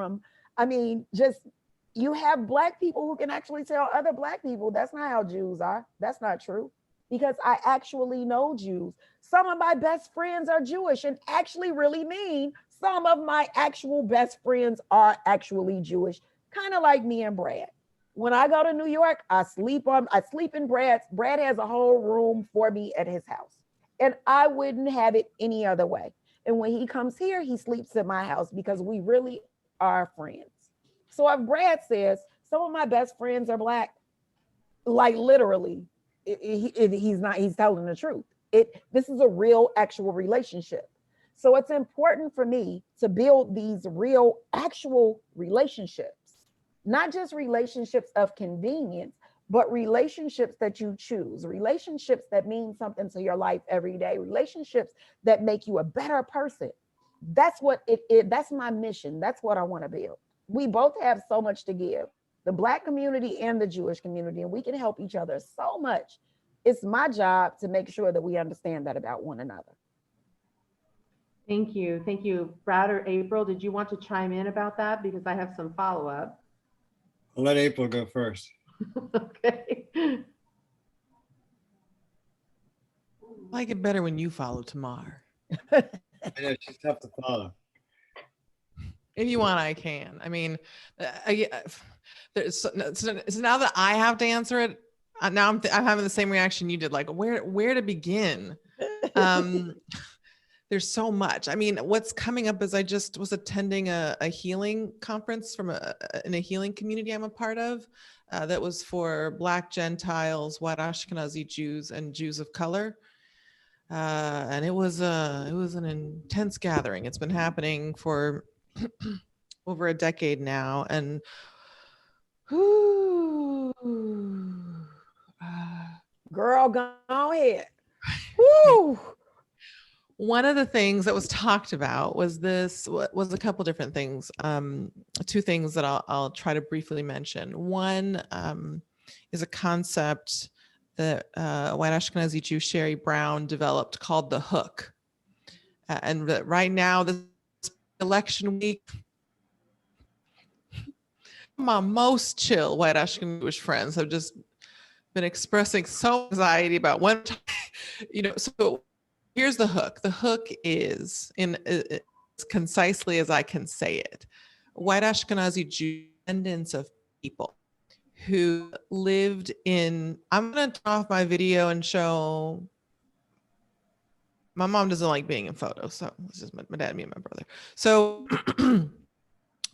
you have black people who can actually tell other black people, that's not how Jews are. That's not true. Because I actually know Jews. Some of my best friends are Jewish and actually really mean some of my actual best friends are actually Jewish, kind of like me and Brad. When I go to New York, I sleep in Brad's. Brad has a whole room for me at his house. And I wouldn't have it any other way. And when he comes here, he sleeps at my house because we really are friends. So if Brad says, some of my best friends are black, like literally, he's telling the truth. This is a real, actual relationship. So it's important for me to build these real, actual relationships. Not just relationships of convenience, but relationships that you choose, relationships that mean something to your life every day, relationships that make you a better person. That's what that's my mission. That's what I want to build. We both have so much to give, the Black community and the Jewish community, and we can help each other so much. It's my job to make sure that we understand that about one another. Thank you. Thank you. Brad or April, did you want to chime in about that? Because I have some follow-up. I'll let April go first. Okay. I like it better when you follow Tamar. I know she's tough to follow. If you want, I can. I mean, so now that I have to answer it, now I'm having the same reaction you did. Like, where to begin? There's so much. I mean, what's coming up is I just was attending a healing conference in a healing community I'm a part of that was for Black Gentiles, White Ashkenazi Jews, and Jews of color. And it was an intense gathering. It's been happening for over a decade now. And Girl, go ahead. Woo! One of the things that was talked about was a couple different things. Two things that I'll try to briefly mention. One is a concept that White Ashkenazi Jew Sherry Brown developed called the hook. And right now, this election week, my most chill White Ashkenazi Jewish friends have just been expressing so anxiety about when, so here's the hook. The hook is, as concisely as I can say it, White Ashkenazi Jew descendants of people who lived in, I'm going to turn off my video and show My mom doesn't like being in photos, so it's just my dad, me, and my brother. So,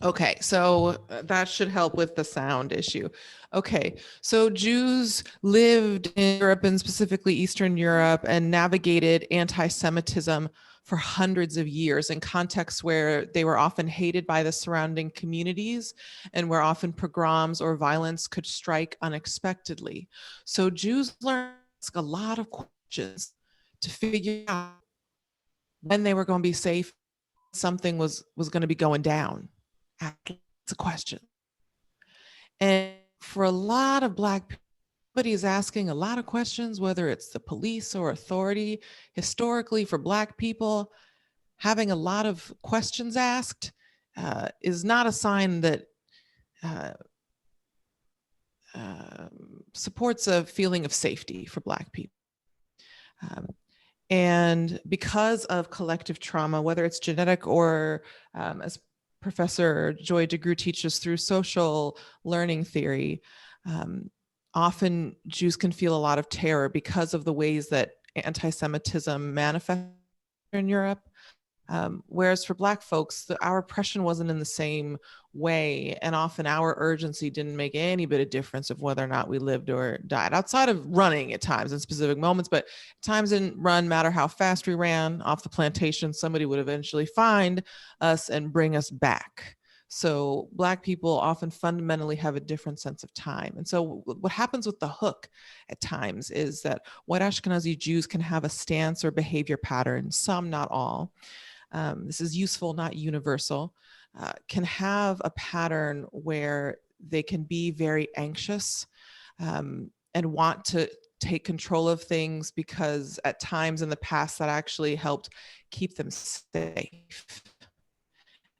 okay, so that should help with the sound issue. Okay, so Jews lived in Europe and specifically Eastern Europe and navigated anti-Semitism for hundreds of years in contexts where they were often hated by the surrounding communities and where often pogroms or violence could strike unexpectedly. So Jews learned to ask a lot of questions to figure out when they were going to be safe, something was going to be going down. It's a question. And for a lot of Black people, somebody is asking a lot of questions, whether it's the police or authority. Historically, for Black people, having a lot of questions asked is not a sign that supports a feeling of safety for Black people. And because of collective trauma, whether it's genetic or as Professor Joy DeGruy teaches through social learning theory, often Jews can feel a lot of terror because of the ways that anti-Semitism manifests in Europe. Whereas for Black folks, our oppression wasn't in the same way, and often our urgency didn't make any bit of difference of whether or not we lived or died, outside of running at times in specific moments. But times didn't run matter how fast we ran off the plantation. Somebody would eventually find us and bring us back. So Black people often fundamentally have a different sense of time. And so what happens with the hook at times is that white Ashkenazi Jews can have a stance or behavior pattern, some, not all. This is useful, not universal, can have a pattern where they can be very anxious and want to take control of things because at times in the past that actually helped keep them safe.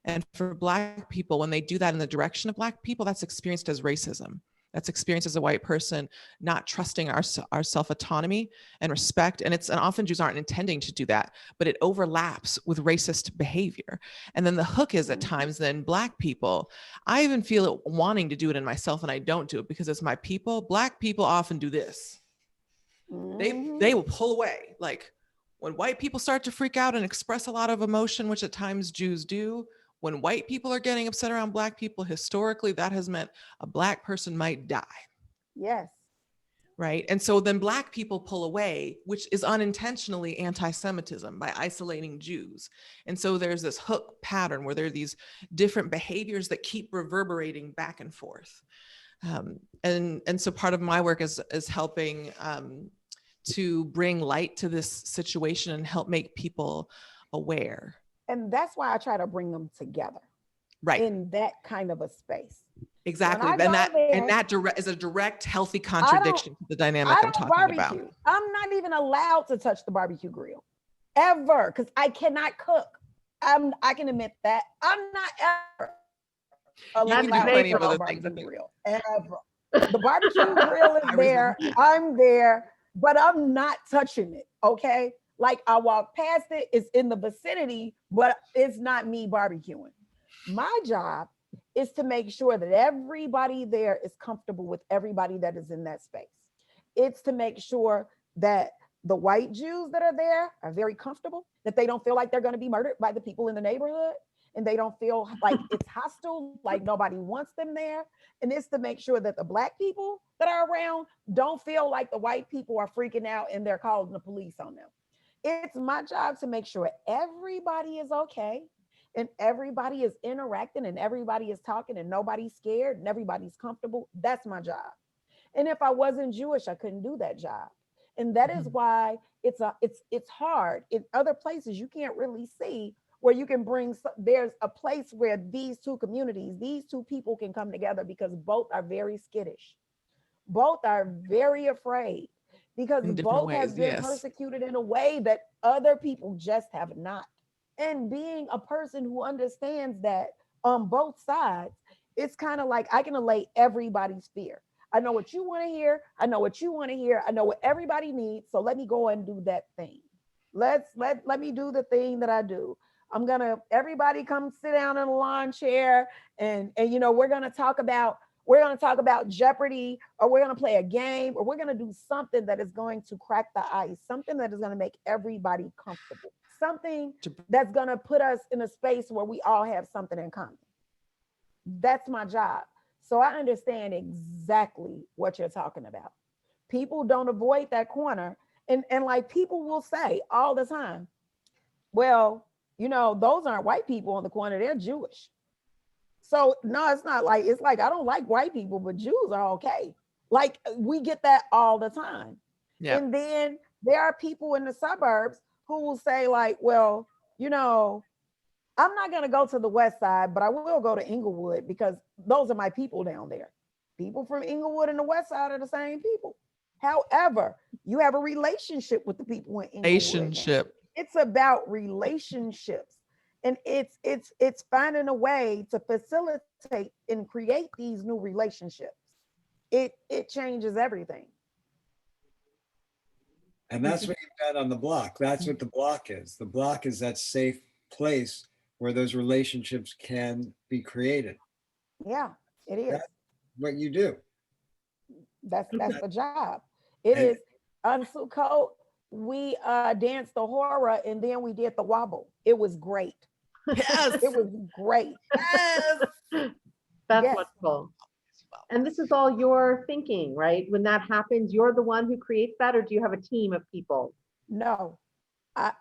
And for Black people, when they do that in the direction of Black people, that's experienced as racism. That's experienced as a white person not trusting our self-autonomy and respect. And often Jews aren't intending to do that, but it overlaps with racist behavior. And then the hook is at times then Black people, I even feel it wanting to do it in myself and I don't do it because it's my people. Black people often do this. They will pull away. Like when white people start to freak out and express a lot of emotion, which at times Jews do, when white people are getting upset around Black people, historically, that has meant a Black person might die. Yes. Right. And so then Black people pull away, which is unintentionally anti-Semitism by isolating Jews. And so there's this hook pattern where there are these different behaviors that keep reverberating back and forth. And so part of my work is helping to bring light to this situation and help make people aware. And that's why I try to bring them together. Right. In that kind of a space. Exactly. And that is a direct, healthy contradiction to the dynamic I'm talking about. I'm not even allowed to touch the barbecue grill ever because I cannot cook. I can admit that. I'm not ever allowed to touch the barbecue grill ever. The barbecue grill is there. I'm there, but I'm not touching it. Okay. Like I walk past it, it's in the vicinity, but it's not me barbecuing. My job is to make sure that everybody there is comfortable with everybody that is in that space. It's to make sure that the white Jews that are there are very comfortable, that they don't feel like they're going to be murdered by the people in the neighborhood, and they don't feel like it's hostile, like nobody wants them there. And it's to make sure that the Black people that are around don't feel like the white people are freaking out and they're calling the police on them. It's my job to make sure everybody is okay and everybody is interacting and everybody is talking and nobody's scared and everybody's comfortable. That's my job. And if I wasn't Jewish, I couldn't do that job. And that is why it's hard. In other places, you can't really see where you can there's a place where these two communities, these two people can come together because both are very skittish. Both are very afraid because both have been persecuted in a way that other people just have not. And being a person who understands that on both sides, it's kind of like I can allay everybody's fear. I know what you want to hear. I know what you want to hear. I know what everybody needs. So let me go and do that thing. Let me do the thing that I do. Everybody come sit down in a lawn chair and we're going to talk about we're going to talk about Jeopardy, or we're going to play a game, or we're going to do something that is going to crack the ice, something that is going to make everybody comfortable, something that's going to put us in a space where we all have something in common. That's my job. So I understand exactly what you're talking about. People don't avoid that corner. And like people will say all the time, well, you know, those aren't white people on the corner, they're Jewish. So no, it's not like, it's like, I don't like white people, but Jews are okay. Like we get that all the time. Yeah. And then there are people in the suburbs who will say like, well, you know, I'm not going to go to the West Side, but I will go to Inglewood because those are my people down there. People from Inglewood and the West Side are the same people. However, you have a relationship with the people in Inglewood. Relationship. It's about relationships, and it's finding a way to facilitate and create these new relationships. It changes everything. And that's what you've got on the block. That's what the block is. The block is that safe place where those relationships can be created. Yeah, it is. That's what you do. That's the job. It is. On Sukkot, we danced the horror and then we did the wobble. It was great. Yes. It was great. Yes. That's Yes. wonderful. And this is all your thinking, right? When that happens, you're the one who creates that, or do you have a team of people? No, I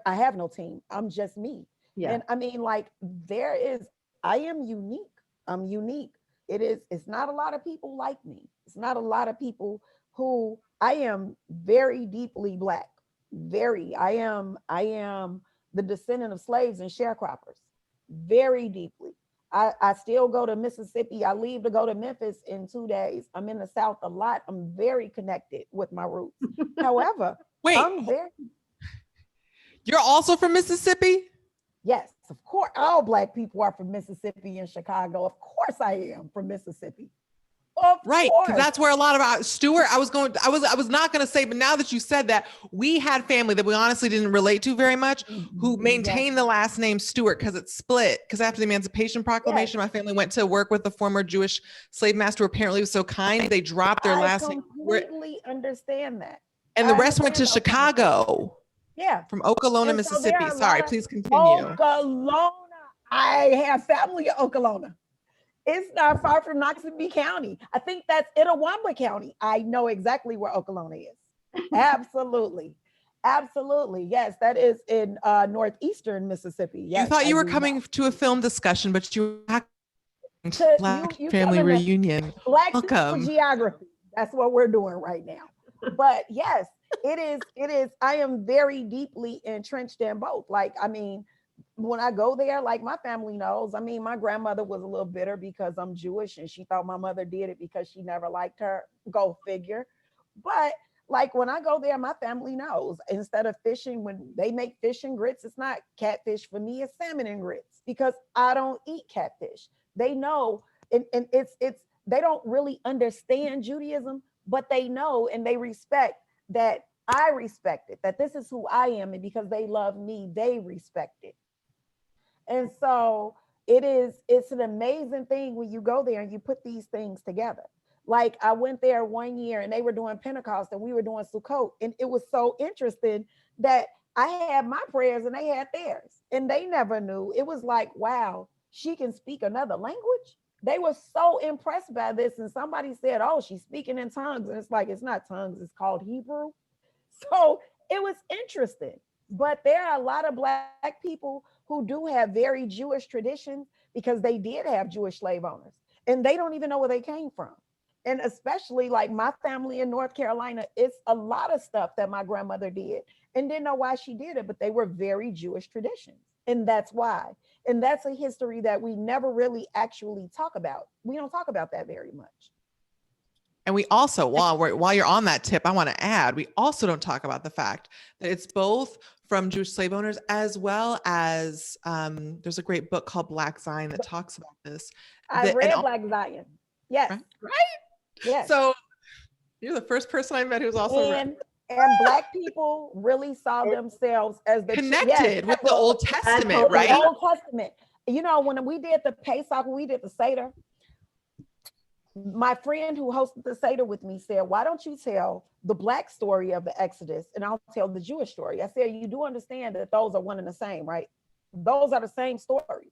have no team. I'm just me. Yeah. And I mean, like, I am unique. I'm unique. It's not a lot of people like me. It's not a lot of people who, I am very deeply Black. I am the descendant of slaves and sharecroppers, very deeply. I still go to Mississippi. I leave to go to Memphis in 2 days. I'm in the South a lot. I'm very connected with my roots. However, Wait, you're also from Mississippi? Yes, of course. All Black people are from Mississippi and Chicago. Of course I am from Mississippi. Of Right, course. because that's where a lot of our Stewart. I was not going to say, but now that you said that, we had family that we honestly didn't relate to very much, who maintained the last name Stewart because it's split. Because after the Emancipation Proclamation, my family went to work with the former Jewish slave master who apparently was so kind they dropped their last name. I completely understand that. And the I rest went to understand that. Chicago. Yeah. From Okolona, And so there Mississippi. are a Sorry, lot of- please continue. Okolona. I have family in Okolona. It's not far from Noxubee County. I think that's Itawamba County. I know exactly where Okolona is. Absolutely. Absolutely. Yes, that is in northeastern Mississippi. Yes, You thought you I were do coming know. to a film discussion, but you were back to To- Black you family coming to- reunion. Black Welcome. people geography. That's what we're doing right now. But yes, it is. I am very deeply entrenched in both. Like, I mean, when I go there, like my family knows. I mean, my grandmother was a little bitter because I'm Jewish and she thought my mother did it because she never liked her. Go figure. But like when I go there, my family knows. Instead of fishing, when they make fish and grits, it's not catfish for me, it's salmon and grits because I don't eat catfish. They know, and it's they don't really understand Judaism, but they know and they respect that I respect it, that this is who I am, and because they love me, they respect it. And so it's an amazing thing when you go there and you put these things together. Like I went there one year and they were doing Pentecost and we were doing Sukkot. And it was so interesting that I had my prayers and they had theirs. And they never knew. It was like, wow, she can speak another language. They were so impressed by this. And somebody said, oh, she's speaking in tongues. And it's like, it's not tongues, it's called Hebrew. So it was interesting. But there are a lot of Black people who do have very Jewish traditions because they did have Jewish slave owners and they don't even know where they came from. And especially like my family in North Carolina, it's a lot of stuff that my grandmother did and didn't know why she did it, but they were very Jewish traditions. And that's why. And that's a history that we never really actually talk about. We don't talk about that very much. And we also, while you're on that tip, I want to add, we also don't talk about the fact that it's both from Jewish slave owners as well as there's a great book called Black Zion that talks about this. I read Black Zion. Yes. Right? Yes. So you're the first person I met who's also and Black people really saw themselves as the connected with the Old Testament, right? The Old Testament. You know, when we did the Pesach, when we did the Seder, my friend who hosted the Seder with me said, why don't you tell the Black story of the Exodus and I'll tell the Jewish story? I said, you do understand that those are one and the same, right? Those are the same stories.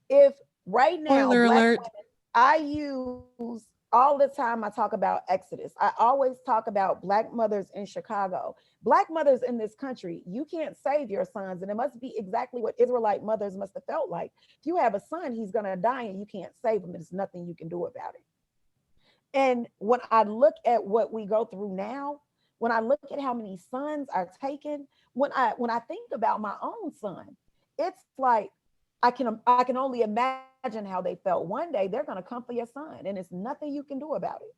If right now, Spoiler Black alert. women, I use all the time, I talk about Exodus. I always talk about Black mothers in Chicago. Black mothers in this country, you can't save your sons. And it must be exactly what Israelite mothers must have felt like. If you have a son, he's going to die and you can't save him. There's nothing you can do about it. And when I look at what we go through now, when I look at how many sons are taken, when I think about my own son, it's like I can only imagine how they felt. One day they're going to come for your son and it's nothing you can do about it.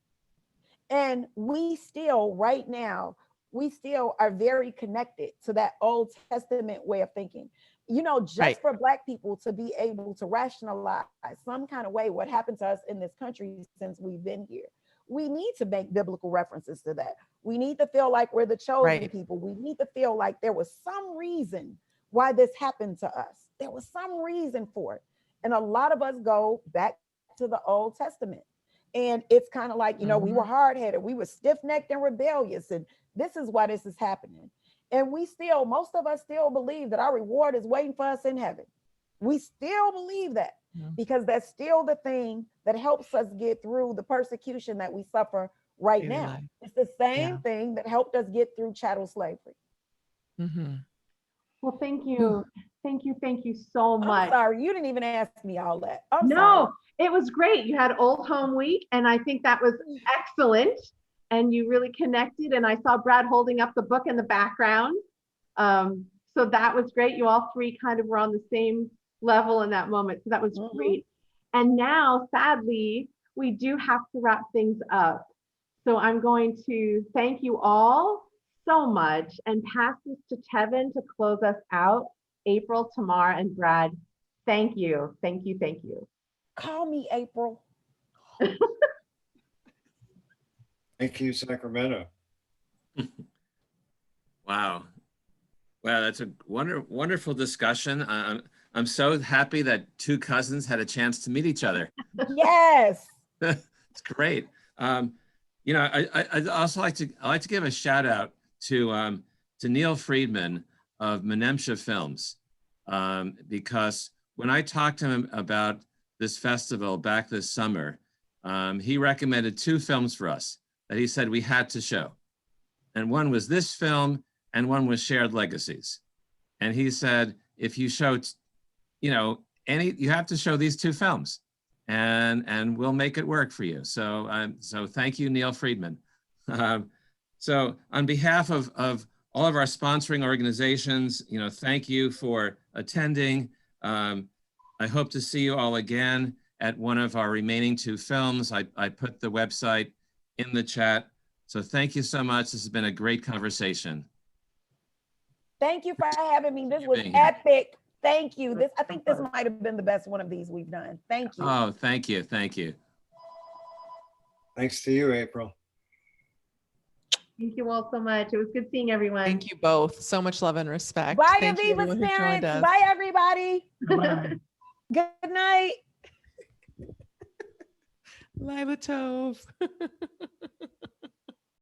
And we still right now, we still are very connected to that Old Testament way of thinking. You know, just Right. for Black people to be able to rationalize some kind of way what happened to us in this country since we've been here, we need to make biblical references to that. We need to feel like we're the chosen Right. people. We need to feel like there was some reason why this happened to us. There was some reason for it. And a lot of us go back to the Old Testament. And it's kind of like, you know, we were hard-headed, we were stiff-necked and rebellious, and this is why this is happening. And we still, most of us still believe that our reward is waiting for us in heaven. We still believe that because that's still the thing that helps us get through the persecution that we suffer right Daily now. life. It's the same Yeah. thing that helped us get through chattel slavery. Mhm. Well, thank you. Thank you so I'm much. sorry, you didn't even ask me all that. I'm No, sorry. it was great. You had Old Home Week, and I think that was excellent. And you really connected. And I saw Brad holding up the book in the background. So that was great. You all three kind of were on the same level in that moment. So that was great. And now, sadly, we do have to wrap things up. So I'm going to thank you all so much and pass this to Tevin to close us out. April, Tamar, and Brad, thank you. Thank you. Thank you. Call me April. Thank you, Sacramento. Wow. Wow, that's a wonderful discussion. I'm so happy that two cousins had a chance to meet each other. Yes. It's great. You know, I also like to give a shout out to Neil Friedman of Menemsha Films, because when I talked to him about this festival back this summer, he recommended two films for us that he said we had to show. And one was this film and one was Shared Legacies. And he said, if you show, you know, you have to show these two films and we'll make it work for you. So, so thank you, Neil Friedman. So on behalf of all of our sponsoring organizations, you know, thank you for attending. I hope to see you all again at one of our remaining two films. I put the website in the chat. So thank you so much. This has been a great conversation. Thank you for having me. This you was being here. epic. Thank you. I think this might have been the best one of these we've done. Thank you. Oh, thank you. Thank you. Thanks to you, April. Thank you all so much. It was good seeing everyone. Thank you both. So much love and respect. Bye, Thank you, Aviva's everyone who joined parents. us. Bye, everybody. Good night. Lila Tove.